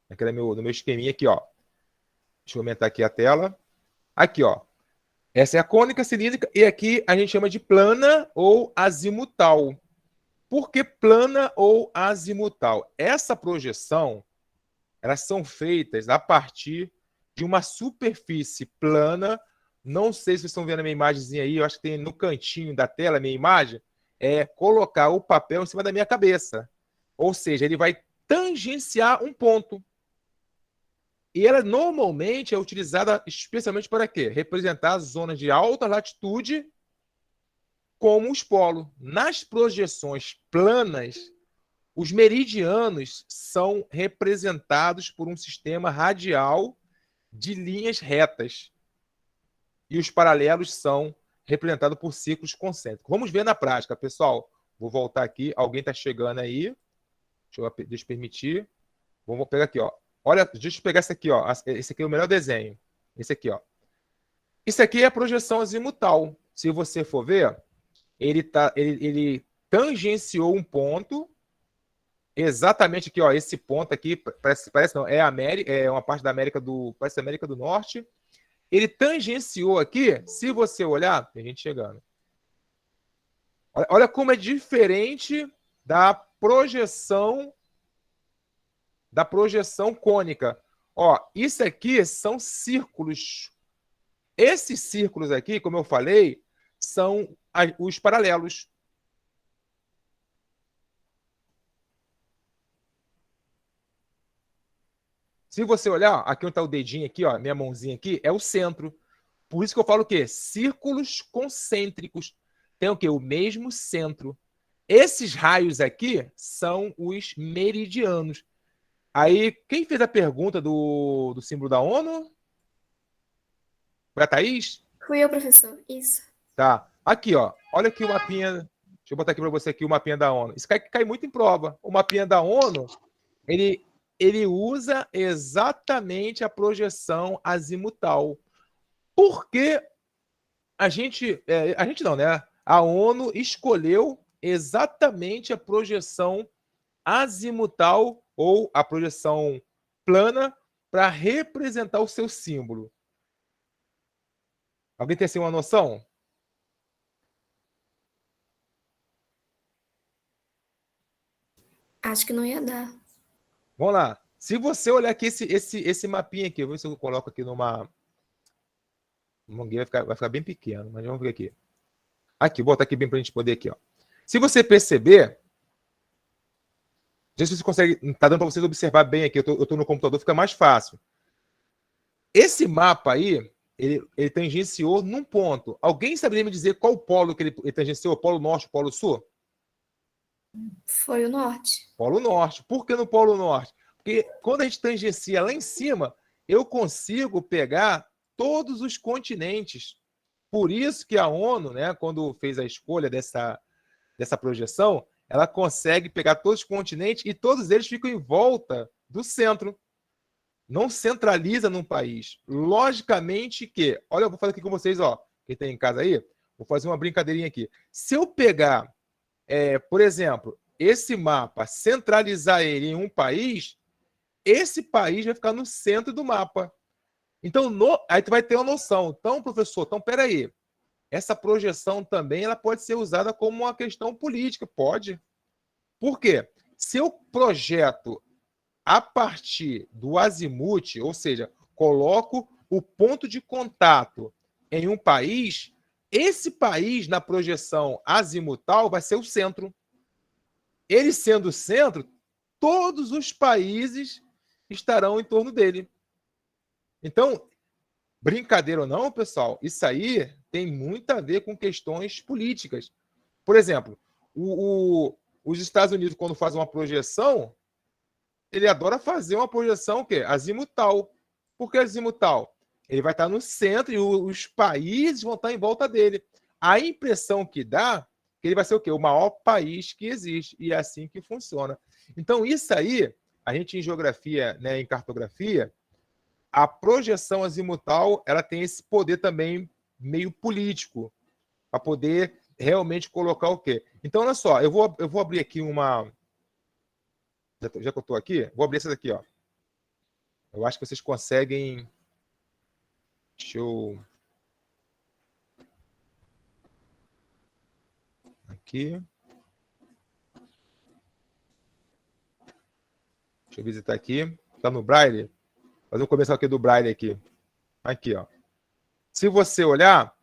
Aqui no meu esqueminha aqui, ó. Deixa eu aumentar aqui a tela. Aqui, ó. Essa é a cônica cilíndrica e aqui a gente chama de plana ou azimutal. Por que plana ou azimutal? Essa projeção, elas são feitas a partir de uma superfície plana. Não sei se vocês estão vendo a minha imagenzinha aí, eu acho que tem no cantinho da tela a minha imagem, é colocar o papel em cima da minha cabeça. Ou seja, ele vai tangenciar um ponto. E ela normalmente é utilizada especialmente para quê? Representar zonas de alta latitude como os polos. Nas projeções planas, os meridianos são representados por um sistema radial de linhas retas. E os paralelos são representados por círculos concêntricos. Vamos ver na prática, pessoal. Vou voltar aqui. Alguém está chegando aí. Deixa eu permitir. Vamos pegar aqui, ó. Olha, deixa eu pegar esse aqui, ó. Esse aqui é o melhor desenho. Esse aqui, ó. Isso aqui é a projeção azimutal. Se você for ver, ele tangenciou um ponto. Exatamente aqui, ó. Esse ponto aqui, parece não, é uma parte da América parece América do Norte. Ele tangenciou aqui, se você olhar, tem gente chegando. Olha como é diferente da projeção cônica. Ó, isso aqui são círculos. Esses círculos aqui, como eu falei, são os paralelos. Se você olhar, aqui onde está o dedinho aqui, ó, minha mãozinha aqui, é o centro. Por isso que eu falo o quê? Círculos concêntricos. Tem o quê? O mesmo centro. Esses raios aqui são os meridianos. Aí, quem fez a pergunta do símbolo da ONU? Foi a Thaís? Fui eu, professor. Isso. Tá. Aqui, ó. Olha aqui o mapinha. Deixa eu botar aqui para você aqui o mapinha da ONU. Isso cai muito em prova. O mapinha da ONU, ele ele usa exatamente a projeção azimutal. Porque a gente não, né? A ONU escolheu exatamente a projeção azimutal ou a projeção plana para representar o seu símbolo. Alguém tem assim uma noção? Acho que não ia dar. Vamos lá. Se você olhar aqui esse mapinha aqui, eu vou ver se eu coloco aqui numa... Vai ficar bem pequeno, mas vamos ver aqui. Aqui, vou botar aqui bem para a gente poder aqui, ó. Se você perceber, não sei se você consegue, tá dando para vocês observar bem aqui, eu tô no computador, fica mais fácil. Esse mapa aí, ele tangenciou num ponto. Alguém saberia me dizer qual polo que ele tangenciou? Polo norte, polo sul? Foi o norte. Polo norte. Por que no polo norte? Porque quando a gente tangencia lá em cima, eu consigo pegar todos os continentes. Por isso que a ONU, né, quando fez a escolha dessa projeção, ela consegue pegar todos os continentes e todos eles ficam em volta do centro. Não centraliza num país. Logicamente que... Olha, eu vou fazer aqui com vocês, ó. Quem tem em casa aí, vou fazer uma brincadeirinha aqui. Se eu pegar, por exemplo, esse mapa, centralizar ele em um país, esse país vai ficar no centro do mapa. Então, aí tu vai ter uma noção. Então, professor, peraí. Essa projeção também ela pode ser usada como uma questão política. Pode. Por quê? Se eu projeto a partir do azimuth, ou seja, coloco o ponto de contato em um país, esse país, na projeção azimutal, vai ser o centro. Ele sendo o centro, todos os países estarão em torno dele. Então, brincadeira ou não, pessoal, isso aí tem muito a ver com questões políticas. Por exemplo, os Estados Unidos, quando fazem uma projeção, ele adora fazer uma projeção o quê? Azimutal. Por que azimutal? Ele vai estar no centro e os países vão estar em volta dele. A impressão que dá que ele vai ser o quê? O maior país que existe. E é assim que funciona. Então, isso aí, a gente em geografia, né, em cartografia, a projeção azimutal, ela tem esse poder também meio político, para poder realmente colocar o quê? Então, olha só, eu vou abrir aqui uma... Já que eu estou aqui, vou abrir essa daqui, ó. Eu acho que vocês conseguem... Deixa eu... Aqui. Deixa eu visitar aqui. Está no Braille? Fazer um comercial aqui do Braille aqui. Aqui, ó. Se você olhar...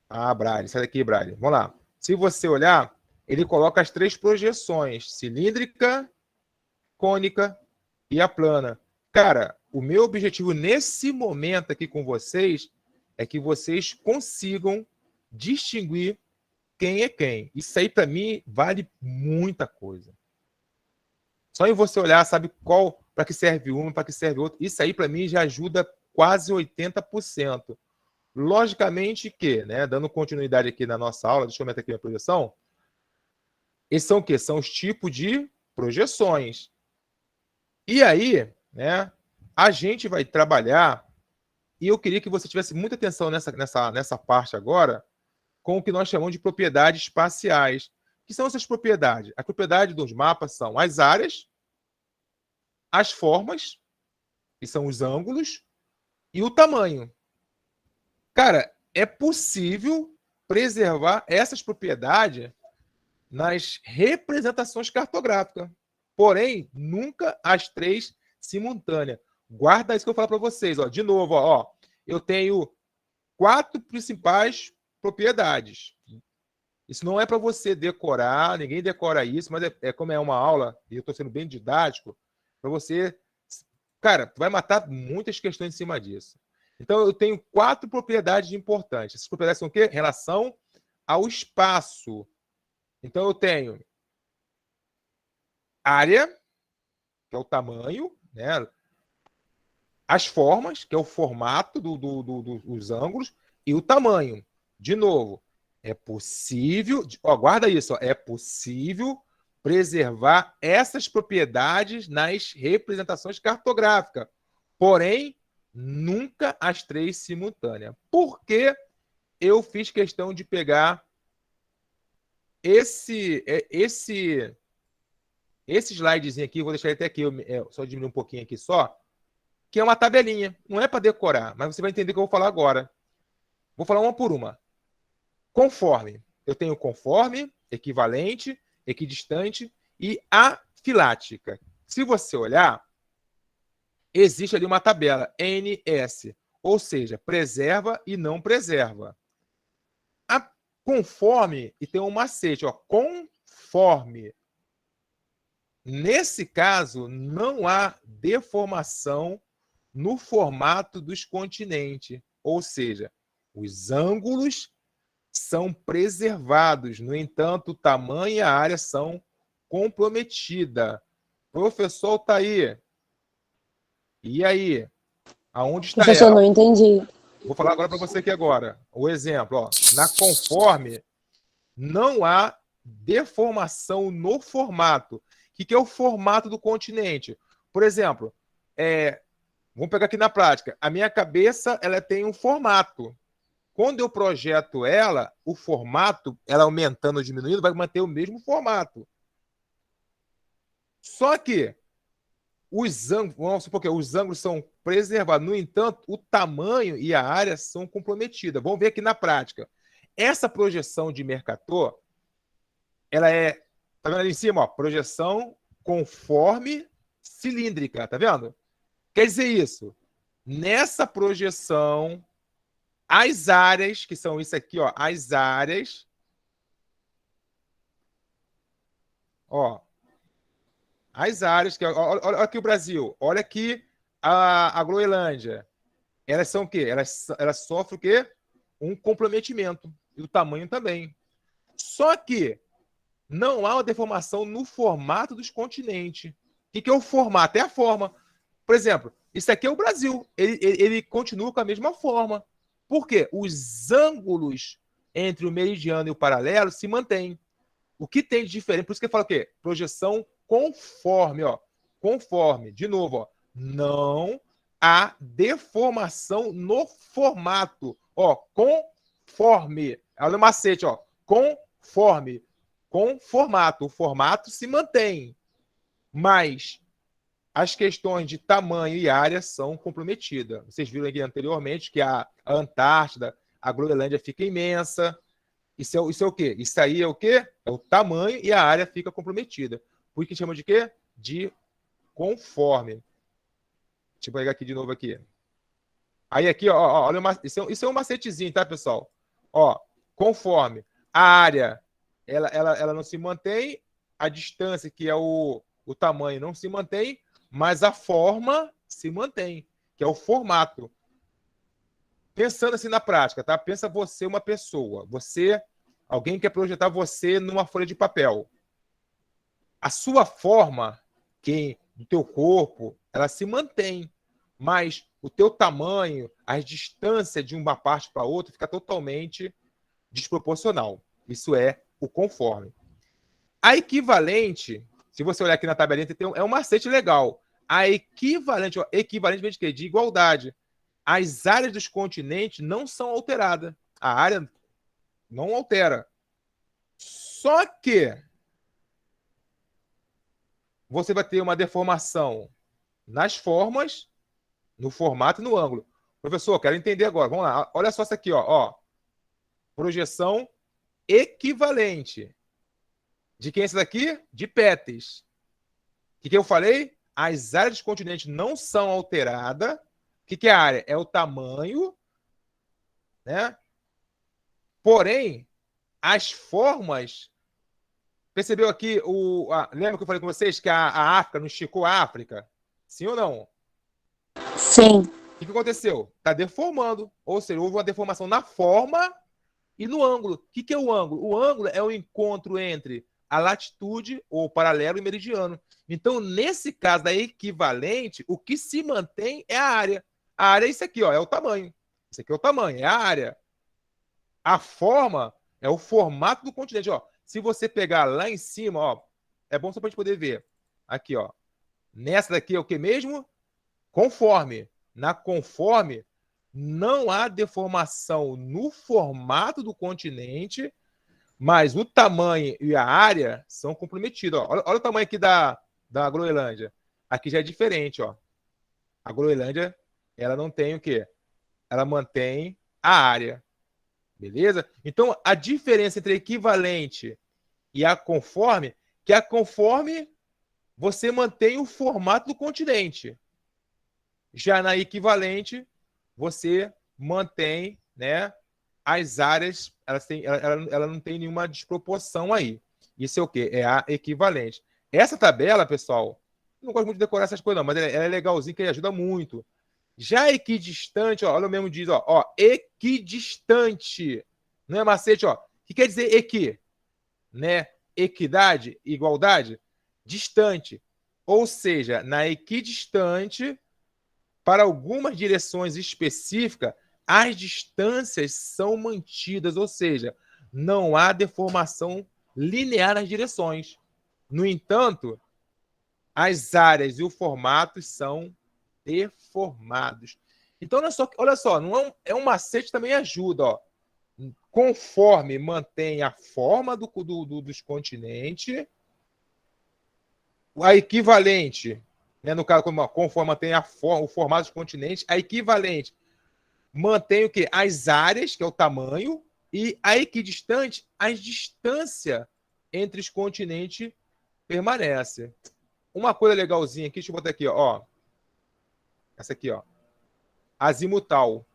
Ah, Braille. Sai daqui, Braille. Vamos lá. Se você olhar, ele coloca as 3 projeções. Cilíndrica, cônica e a plana. Cara, o meu objetivo nesse momento aqui com vocês é que vocês consigam distinguir quem é quem. Isso aí, para mim, vale muita coisa. Só em você olhar, sabe qual, para que serve uma, para que serve outra. Isso aí, para mim, já ajuda quase 80%. Logicamente que, né, dando continuidade aqui na nossa aula, deixa eu meter aqui a projeção. Esses são o quê? São os tipos de projeções. E aí, né, a gente vai trabalhar, e eu queria que você tivesse muita atenção nessa parte agora, com o que nós chamamos de propriedades espaciais. O que são essas propriedades? A propriedade dos mapas são as áreas, as formas, que são os ângulos, e o tamanho. Cara, é possível preservar essas propriedades nas representações cartográficas. Porém, nunca as 3 simultâneas. Guarda isso que eu falo para vocês. Ó. De novo, ó, eu tenho 4 principais propriedades. Isso não é para você decorar, ninguém decora isso, mas como é uma aula, e eu estou sendo bem didático, para você... Cara, tu vai matar muitas questões em cima disso. Então, eu tenho 4 propriedades importantes. Essas propriedades são o quê? Em relação ao espaço. Então, eu tenho área, que é o tamanho, né? As formas, que é o formato dos ângulos, e o tamanho. De novo, é possível... Ó, guarda isso. Ó, é possível preservar essas propriedades nas representações cartográficas, porém, nunca as 3 simultâneas. Por que eu fiz questão de pegar esse slidezinho aqui, vou deixar ele até aqui, só diminuir um pouquinho aqui só, que é uma tabelinha, não é para decorar, mas você vai entender o que eu vou falar agora. Vou falar uma por uma. Conforme. Eu tenho conforme, equivalente, equidistante e afilática. Se você olhar, existe ali uma tabela, NS, ou seja, preserva e não preserva. A conforme, e tem um macete, ó, conforme. Nesse caso, não há deformação no formato dos continentes, ou seja, os ângulos são preservados, no entanto, o tamanho e a área são comprometidas. Professor Altair, e aí? Aonde está Professor, ela? não entendi. Vou falar agora para você aqui agora. O exemplo, ó, na conforme, não há deformação no formato. O que é o formato do continente? Por exemplo, vamos pegar aqui na prática. A minha cabeça ela tem um formato. Quando eu projeto ela, o formato, ela aumentando ou diminuindo, vai manter o mesmo formato. Só que os ângulos, vamos supor que os ângulos são preservados. No entanto, o tamanho e a área são comprometidas. Vamos ver aqui na prática. Essa projeção de Mercator, ela tá vendo ali em cima, ó, projeção conforme cilíndrica, tá vendo? Quer dizer isso, nessa projeção, as áreas, que são isso aqui, ó, as áreas, ó, as áreas, que, olha aqui o Brasil, olha aqui a Groenlândia, elas são o quê? Elas sofrem o quê? Um comprometimento, e o tamanho também. Só que não há uma deformação no formato dos continentes. O que é o formato? É a forma. Por exemplo, isso aqui é o Brasil. Ele continua com a mesma forma. Por quê? Os ângulos entre o meridiano e o paralelo se mantêm. O que tem de diferente? Por isso que eu falo o quê? Projeção conforme. Ó. Conforme. De novo, ó. Não há deformação no formato. Ó, conforme. Olha o macete, ó. Conforme. Com formato. O formato se mantém, mas as questões de tamanho e área são comprometidas. Vocês viram aqui anteriormente que a Antártida, a Groenlândia fica imensa. Isso é o quê? Isso aí é o quê? É o tamanho e a área fica comprometida. Por que chama de quê? De conforme. Deixa eu pegar aqui de novo aqui. Aí aqui, ó, olha, isso é um macetezinho, tá, pessoal? Ó, conforme a área ela não se mantém, a distância, que é o tamanho, não se mantém, mas a forma se mantém, que é o formato. Pensando assim na prática, tá? Pensa você uma pessoa, alguém quer projetar você numa folha de papel. A sua forma, do teu corpo, ela se mantém, mas o teu tamanho, a distância de uma parte para outra fica totalmente desproporcional. Isso é o conforme. A equivalente, se você olhar aqui na tabelinha, é um macete legal. A equivalente, ó, equivalente vem de quê? De igualdade. As áreas dos continentes não são alteradas. A área não altera. Só que você vai ter uma deformação nas formas, no formato e no ângulo. Professor, quero entender agora. Vamos lá. Olha só isso aqui, ó. Projeção equivalente. De quem é esse daqui? De Pettis. O que eu falei? As áreas dos continentes não são alteradas. O que é a área? É o tamanho, né? Porém, as formas... Percebeu aqui lembra que eu falei com vocês que a África não esticou a África? Sim ou não? Sim. O que aconteceu? Está deformando. Ou seja, houve uma deformação na forma e no ângulo. O que é o ângulo? O ângulo é o encontro entre a latitude, ou paralelo e meridiano. Então, nesse caso da equivalente, o que se mantém é a área. A área é isso aqui, ó, é o tamanho. Isso aqui é o tamanho, é a área. A forma é o formato do continente. Ó. Se você pegar lá em cima, ó, é bom só para a gente poder ver. Aqui, ó. Nessa daqui é o que mesmo? Conforme. Na conforme, não há deformação no formato do continente, mas o tamanho e a área são comprometidos. Ó. Olha o tamanho aqui da Groenlândia. Aqui já é diferente, ó. A Groenlândia, ela não tem o quê? Ela mantém a área. Beleza? Então, a diferença entre equivalente e a conforme, que a conforme você mantém o formato do continente. Já na equivalente, você mantém, né, as áreas, ela não tem nenhuma desproporção aí. Isso é o quê? É a equivalente. Essa tabela, pessoal, não gosto muito de decorar essas coisas, não, mas ela é legalzinha, que ajuda muito. Já equidistante, ó, olha o mesmo diz, ó, equidistante. Não é macete, ó. O que quer dizer equi? Né? Equidade, igualdade, distante. Ou seja, na equidistante, para algumas direções específicas, as distâncias são mantidas, ou seja, não há deformação linear nas direções. No entanto, as áreas e o formato são deformados. Então, olha só, não é um macete também ajuda, ó. Conforme mantém a forma dos continentes, a equivalente, né, no caso, conforme mantém o formato dos continentes, a equivalente mantém o quê? As áreas, que é o tamanho, e a equidistante, as distâncias entre os continentes permanece. Uma coisa legalzinha aqui, deixa eu botar aqui, ó. Essa aqui, ó. Azimutal.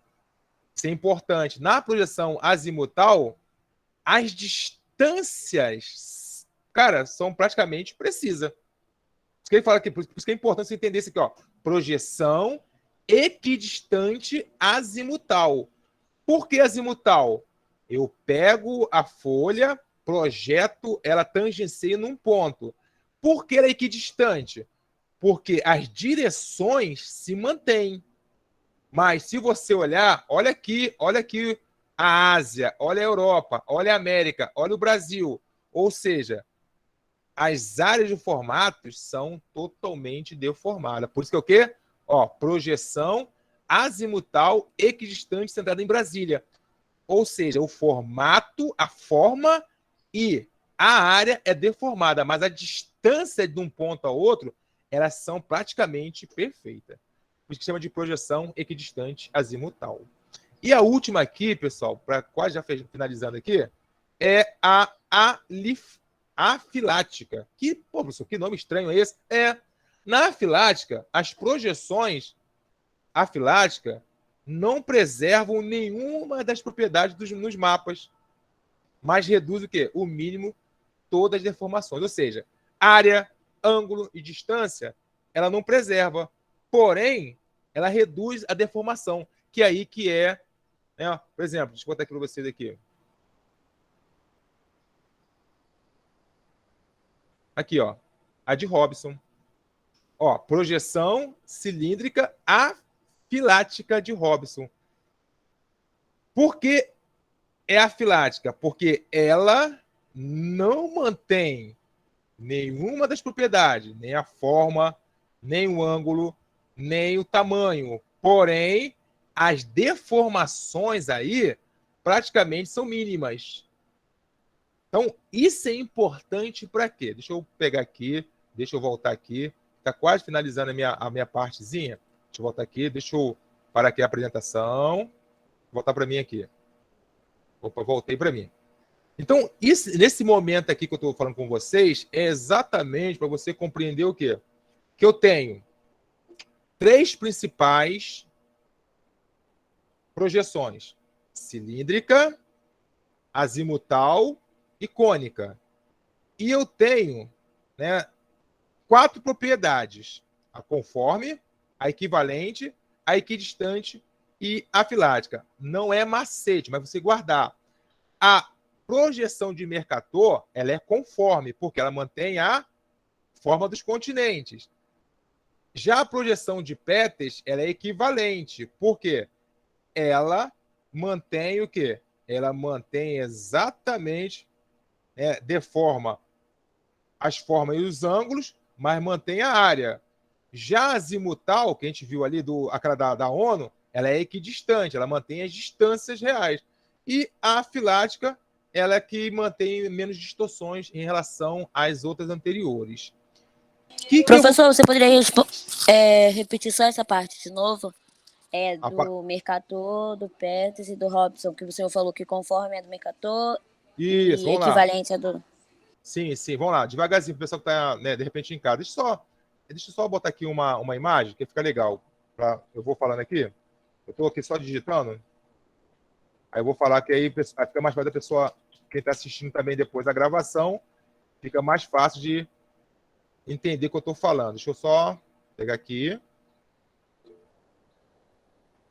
Isso é importante. Na projeção azimutal, as distâncias, cara, são praticamente precisas. Por isso que ele fala aqui, por isso que é importante você entender isso aqui, ó. Projeção equidistante azimutal. Por que azimutal? Eu pego a folha, projeto, ela tangencia num ponto. Por que ela é equidistante? Porque as direções se mantêm. Mas se você olhar, olha aqui a Ásia, olha a Europa, olha a América, olha o Brasil. Ou seja, as áreas de formatos são totalmente deformadas. Por isso que é o quê? Ó, projeção azimutal equidistante centrada em Brasília. Ou seja, o formato, a forma e a área é deformada, mas a distância de um ponto a outro, elas são praticamente perfeitas. Por isso que chama de projeção equidistante azimutal. E a última aqui, pessoal, para quase já finalizando aqui, é a afilática. Que, pô, professor, que nome estranho é esse? Na afilática, as projeções afilática não preservam nenhuma das propriedades nos mapas, mas reduz o quê? O mínimo todas as deformações. Ou seja, área, ângulo e distância, ela não preserva. Porém, ela reduz a deformação, que é aí que é, né? Por exemplo, deixa eu botar aqui para vocês aqui. Aqui, ó, a de Robson. Ó, projeção cilíndrica afilática de Robson. Por que é afilática? Porque ela não mantém nenhuma das propriedades, nem a forma, nem o ângulo, nem o tamanho. Porém, as deformações aí praticamente são mínimas. Então, isso é importante para quê? Deixa eu pegar aqui, deixa eu voltar aqui. Está quase finalizando a minha partezinha. Deixa eu voltar aqui, deixa eu parar aqui a apresentação. Voltar para mim aqui. Opa, voltei para mim. Então, nesse momento aqui que eu estou falando com vocês, é exatamente para você compreender o quê? Que eu tenho 3 principais projeções: cilíndrica, azimutal e cônica. E eu tenho, né, 4 propriedades: a conforme, a equivalente, a equidistante e a afilática. Não é macete, mas você guardar. A projeção de Mercator, ela é conforme, porque ela mantém a forma dos continentes. Já a projeção de Peters, ela é equivalente, porque ela mantém o quê? Ela mantém exatamente, né, deforma as formas e os ângulos, mas mantém a área. Já a azimutal, que a gente viu ali, aquela da ONU, ela é equidistante, ela mantém as distâncias reais. E a afilática, ela é que mantém menos distorções em relação às outras anteriores. Professor, você poderia repetir só essa parte de novo? Do Mercator, do Peters e do Robson, que o senhor falou que conforme é do Mercator Isso, e equivalente a do... Sim, vamos lá, devagarzinho, para o pessoal que está, né, de repente em casa. Deixa eu só botar aqui uma imagem, que fica legal. Eu vou falando aqui, eu estou aqui só digitando, aí eu vou falar que aí fica mais fácil da pessoa, quem está assistindo também depois da gravação, fica mais fácil de entender o que eu estou falando. Deixa eu só pegar aqui.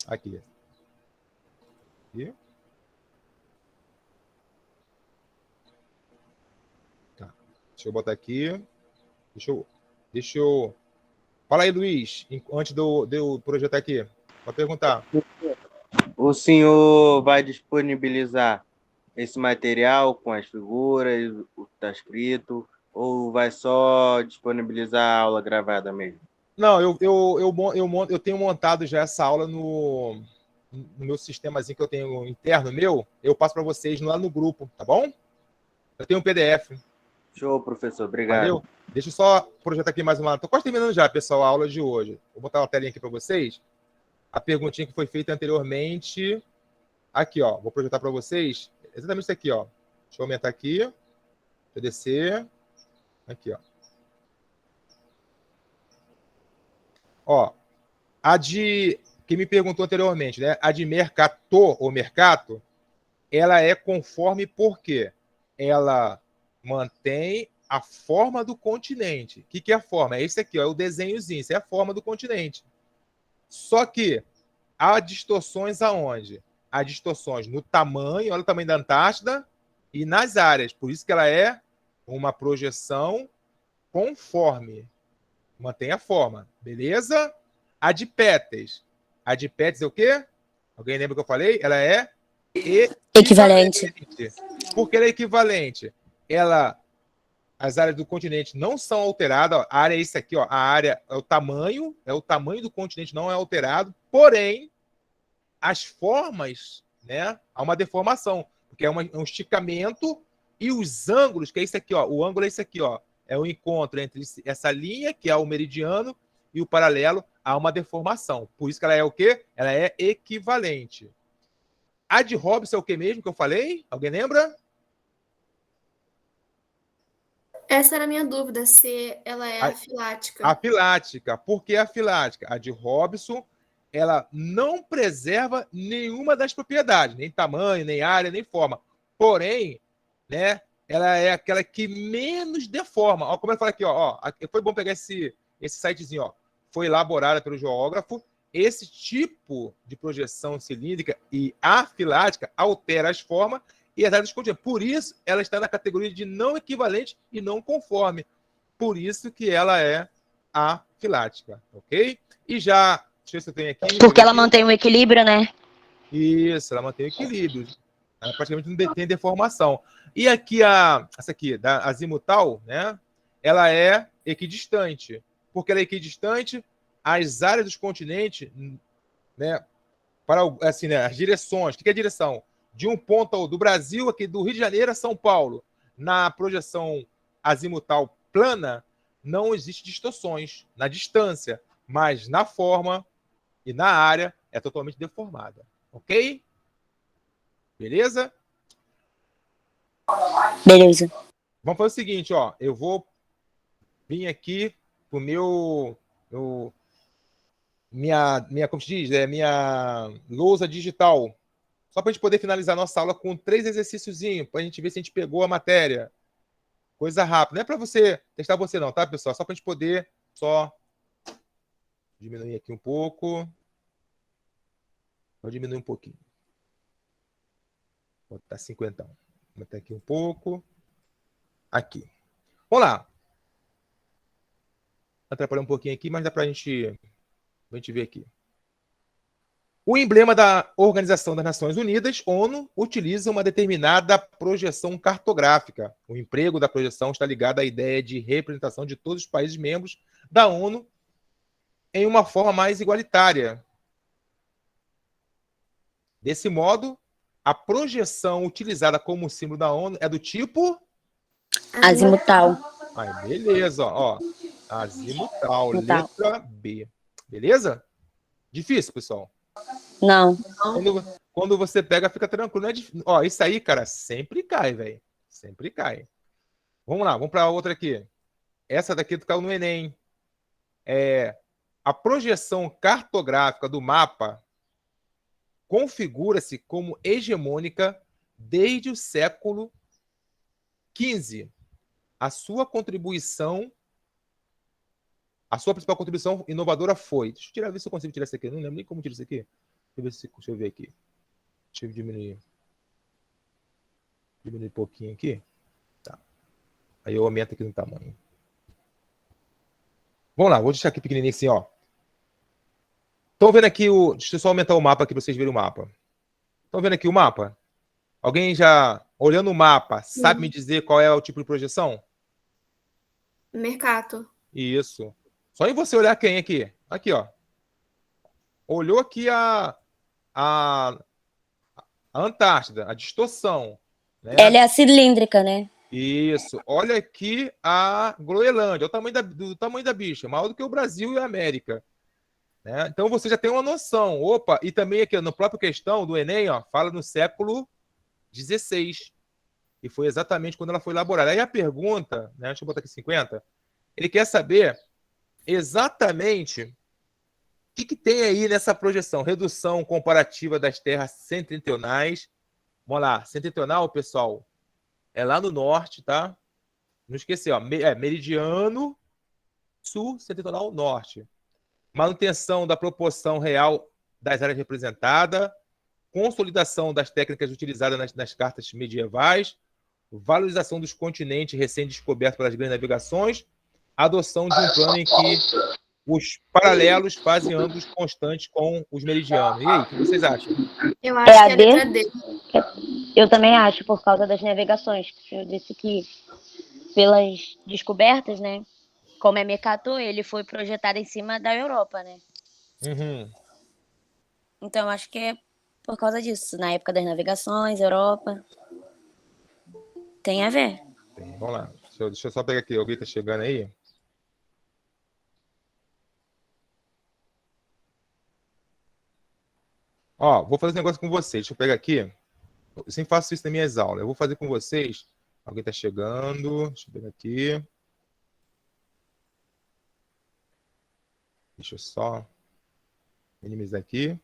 Aqui. Tá. Deixa eu botar aqui. Deixa eu... Fala aí, Luiz, antes de eu projetar aqui. Pode perguntar. O senhor vai disponibilizar esse material com as figuras, o que está escrito, ou vai só disponibilizar a aula gravada mesmo? Não, eu tenho montado já essa aula no meu sistemazinho que eu tenho interno meu. Eu passo para vocês lá no grupo, tá bom? Eu tenho um PDF. Show, professor. Obrigado. Valeu. Deixa eu só projetar aqui mais uma. Estou quase terminando já, pessoal, a aula de hoje. Vou botar uma telinha aqui para vocês. A perguntinha que foi feita anteriormente. Aqui, ó. Vou projetar para vocês. Exatamente isso aqui, ó. Deixa eu aumentar aqui. Deixa eu descer. Aqui, ó. Ó, quem me perguntou anteriormente, né? A de Mercator ou Mercato, ela é conforme porque ela mantém a forma do continente. O que é a forma? É esse aqui, ó, é o desenhozinho. Isso é a forma do continente. Só que há distorções aonde? Há distorções no tamanho, olha o tamanho da Antártida, e nas áreas. Por isso que ela é uma projeção conforme. Mantém a forma, beleza? A de Peters. A de Peters é o quê? Alguém lembra que eu falei? Ela é equivalente. Por que ela é equivalente? As áreas do continente não são alteradas. Ó, a área é isso aqui, ó. A área é o tamanho do continente, não é alterado. Porém, as formas, né? Há uma deformação, porque é um esticamento e os ângulos, que é isso aqui, ó. O ângulo é isso aqui, ó. É o encontro entre essa linha, que é o meridiano, e o paralelo, há uma deformação. Por isso que ela é o quê? Ela é equivalente. A de Robson é o que mesmo que eu falei? Alguém lembra? Essa era a minha dúvida, se ela é afilática. Afilática. Por que afilática? A de Robson, ela não preserva nenhuma das propriedades, nem tamanho, nem área, nem forma. Porém, né, ela é aquela que menos deforma. Ó, como eu falei aqui, ó, foi bom pegar esse sitezinho, ó. Foi elaborada pelo geógrafo. Esse tipo de projeção cilíndrica e afilática altera as formas e as áreas contínuas. Por isso, ela está na categoria de não equivalente e não conforme. Por isso que ela é afilática, ok? E já, deixa eu ver se eu tenho aqui. Porque ela mantém o equilíbrio, né? Isso, ela mantém o equilíbrio. Ela praticamente não tem deformação. E aqui, essa aqui, da azimutal, né? Ela é equidistante. Porque ela é equidistante, as áreas dos continentes, né? Para, assim, né, as direções. O que é a direção? De um ponto do Brasil, aqui do Rio de Janeiro a São Paulo, na projeção azimutal plana, não existe distorções na distância, mas na forma e na área é totalmente deformada. Ok? Beleza? Beleza. Vamos fazer o seguinte, ó. Eu vou vir aqui pro como se diz, minha lousa digital. Só para a gente poder finalizar nossa aula com 3 exercíciozinhos, para a gente ver se a gente pegou a matéria. Coisa rápida. Não é para você testar você não, tá, pessoal? Só para a gente poder diminuir aqui um pouco. Vou diminuir um pouquinho. Vou botar 50. Vou botar aqui um pouco. Aqui. Vamos lá. Atrapalhar um pouquinho aqui, mas dá para a gente ver aqui. O emblema da Organização das Nações Unidas, ONU, utiliza uma determinada projeção cartográfica. O emprego da projeção está ligado à ideia de representação de todos os países membros da ONU em uma forma mais igualitária. Desse modo, a projeção utilizada como símbolo da ONU é do tipo... Azimutal. Aí, beleza, ó. Azimutal, letra B. Beleza? Difícil, pessoal? Não. Quando você pega, fica tranquilo. Não é difícil. Ó, isso aí, cara, sempre cai, velho. Sempre cai. Vamos lá, vamos para outra aqui. Essa daqui caiu no Enem. A projeção cartográfica do mapa configura-se como hegemônica desde o século XV. A sua principal contribuição inovadora foi... Deixa eu ver se eu consigo tirar isso aqui. Eu não lembro nem como tirar isso aqui. Deixa eu ver aqui. Deixa eu diminuir. Diminuir um pouquinho aqui. Tá. Aí eu aumento aqui no tamanho. Vamos lá, vou deixar aqui pequenininho assim, ó. Estão vendo aqui o... Deixa eu só aumentar o mapa aqui para vocês verem o mapa. Estão vendo aqui o mapa? Alguém já, olhando o mapa, sabe me dizer qual é o tipo de projeção? Mercator. Isso. Só em você olhar quem aqui? Aqui, ó. Olhou aqui a Antártida, a distorção. Né? Ela é a cilíndrica, né? Isso. Olha aqui a Groenlândia, o tamanho da bicha, maior do que o Brasil e a América. Né? Então você já tem uma noção. Opa, e também aqui no próprio questão do Enem, ó, fala no século XVI. E foi exatamente quando ela foi elaborada. Aí a pergunta, né, deixa eu botar aqui 50, ele quer saber exatamente o que tem aí nessa projeção. Redução comparativa das terras setentrionais. Vamos lá, setentrional, pessoal, é lá no norte, tá? Não esquecer, ó, meridiano, sul, setentrional, norte. Manutenção da proporção real das áreas representadas, consolidação das técnicas utilizadas nas cartas medievais, valorização dos continentes recém-descobertos pelas grandes navegações, adoção de um plano em que os paralelos fazem ângulos constantes com os meridianos. E aí, o que vocês acham? Eu acho que é a letra D. Eu também acho, por causa das navegações. Eu disse que, pelas descobertas, né? Como é Mercator, ele foi projetado em cima da Europa, né? Uhum. Então, acho que é por causa disso. Na época das navegações, Europa. Tem a ver. Vamos lá. Deixa eu só pegar aqui. Alguém tá chegando aí? Ó, vou fazer um negócio com vocês. Deixa eu pegar aqui. Eu sempre faço isso nas minhas aulas. Eu vou fazer com vocês. Alguém tá chegando. Deixa eu pegar aqui. Deixa eu só minimizar aqui.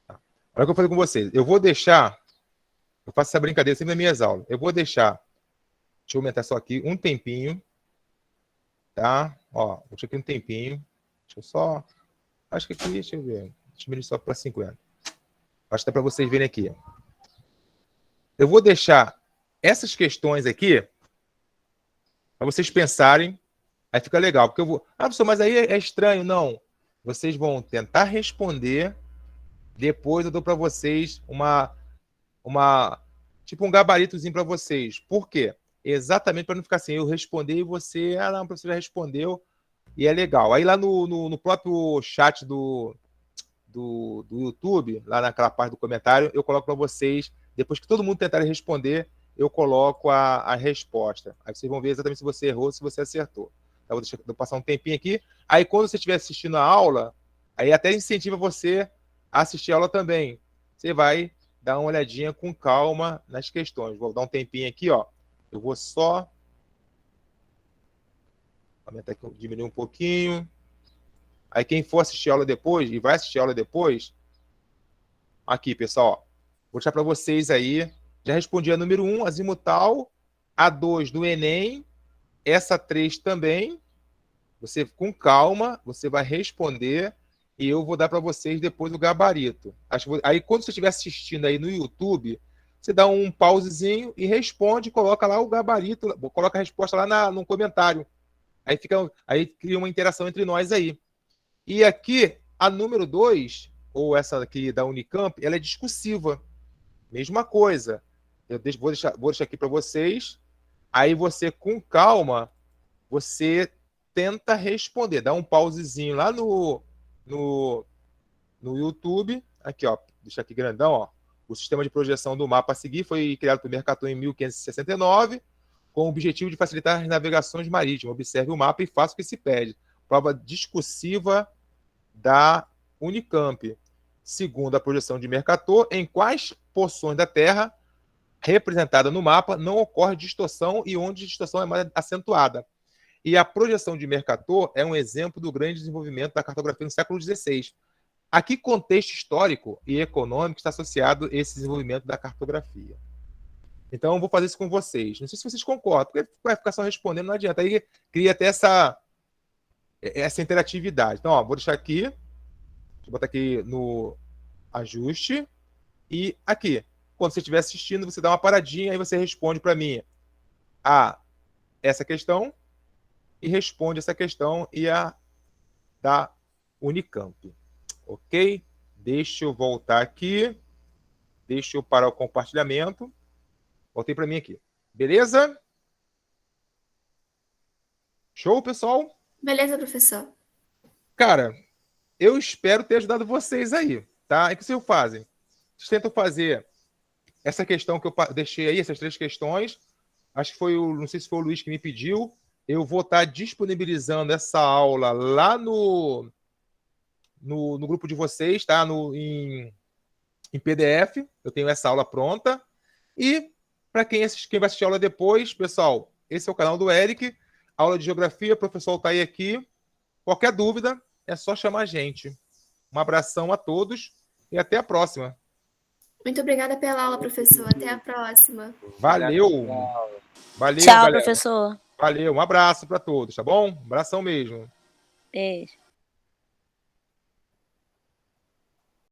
Tá. Olha o que eu falei com vocês. Eu vou deixar... Eu faço essa brincadeira sempre nas minhas aulas. Eu vou deixar... Deixa eu aumentar só aqui um tempinho. Tá? Ó, vou deixar aqui um tempinho. Deixa eu só... Acho que aqui, deixa eu ver. Deixa eu diminuir só para 50. Acho que dá para vocês verem aqui. Eu vou deixar essas questões aqui para vocês pensarem. Aí fica legal. Porque eu vou... Ah, professor, mas aí é estranho. Não. Vocês vão tentar responder. Depois eu dou para vocês tipo um gabaritozinho para vocês. Por quê? Exatamente para não ficar assim, eu responder e você... Ah, não, o professor já respondeu. E é legal. Aí lá no próprio chat do YouTube, lá naquela parte do comentário, eu coloco para vocês, depois que todo mundo tentar responder, eu coloco a resposta. Aí vocês vão ver exatamente se você errou ou se você acertou. Então, vou passar um tempinho aqui. Aí quando você estiver assistindo a aula, aí até incentiva você a assistir a aula também. Você vai dar uma olhadinha com calma nas questões. Vou dar um tempinho aqui, ó. Eu vou só aumentar aqui, diminuir um pouquinho. Aí quem for assistir a aula depois, e vai assistir a aula depois, aqui, pessoal, ó, vou deixar para vocês aí. Já respondi a número 1, azimutal, a 2 do Enem, essa 3 também. Você, com calma, você vai responder e eu vou dar para vocês depois o gabarito. Aí, quando você estiver assistindo aí no YouTube, você dá um pausezinho e responde, coloca lá o gabarito, coloca a resposta lá no comentário. Aí cria uma interação entre nós aí. E aqui, a número 2, ou essa aqui da Unicamp, ela é discursiva. Mesma coisa. Vou deixar aqui para vocês. Aí você, com calma, você tenta responder. Dá um pausezinho lá no YouTube. Aqui, ó. Deixa aqui grandão, ó. O sistema de projeção do mapa a seguir foi criado por Mercator em 1569, com o objetivo de facilitar as navegações marítimas. Observe o mapa e faça o que se pede. Prova discursiva da Unicamp. Segundo a projeção de Mercator, em quais porções da Terra representada no mapa não ocorre distorção e onde a distorção é mais acentuada. E a projeção de Mercator é um exemplo do grande desenvolvimento da cartografia no século XVI. A que contexto histórico e econômico está associado esse desenvolvimento da cartografia? Então, eu vou fazer isso com vocês. Não sei se vocês concordam, porque vai ficar só respondendo, não adianta. Aí cria até essa interatividade. Então, ó, vou deixar aqui. Deixa eu botar aqui no ajuste. E aqui, quando você estiver assistindo, você dá uma paradinha e você responde para mim essa questão e responde essa questão e a da Unicamp. Ok? Deixa eu voltar aqui. Deixa eu parar o compartilhamento. Voltei para mim aqui. Beleza? Show, pessoal? Beleza, professor. Cara, eu espero ter ajudado vocês aí, tá? E o que vocês fazem? Vocês tentam fazer essa questão que eu deixei aí, essas 3 questões. Acho que foi não sei se foi o Luiz que me pediu. Eu vou estar disponibilizando essa aula lá no grupo de vocês, tá? Em PDF. Eu tenho essa aula pronta. E para quem vai assistir a aula depois, pessoal, esse é o canal do Eric. Aula de Geografia, o professor está aí aqui. Qualquer dúvida, é só chamar a gente. Um abração a todos e até a próxima. Muito obrigada pela aula, professor. Até a próxima. Valeu. Valeu, Tchau, galera. professor. Valeu. Um abraço para todos, tá bom? Um abração mesmo. Beijo.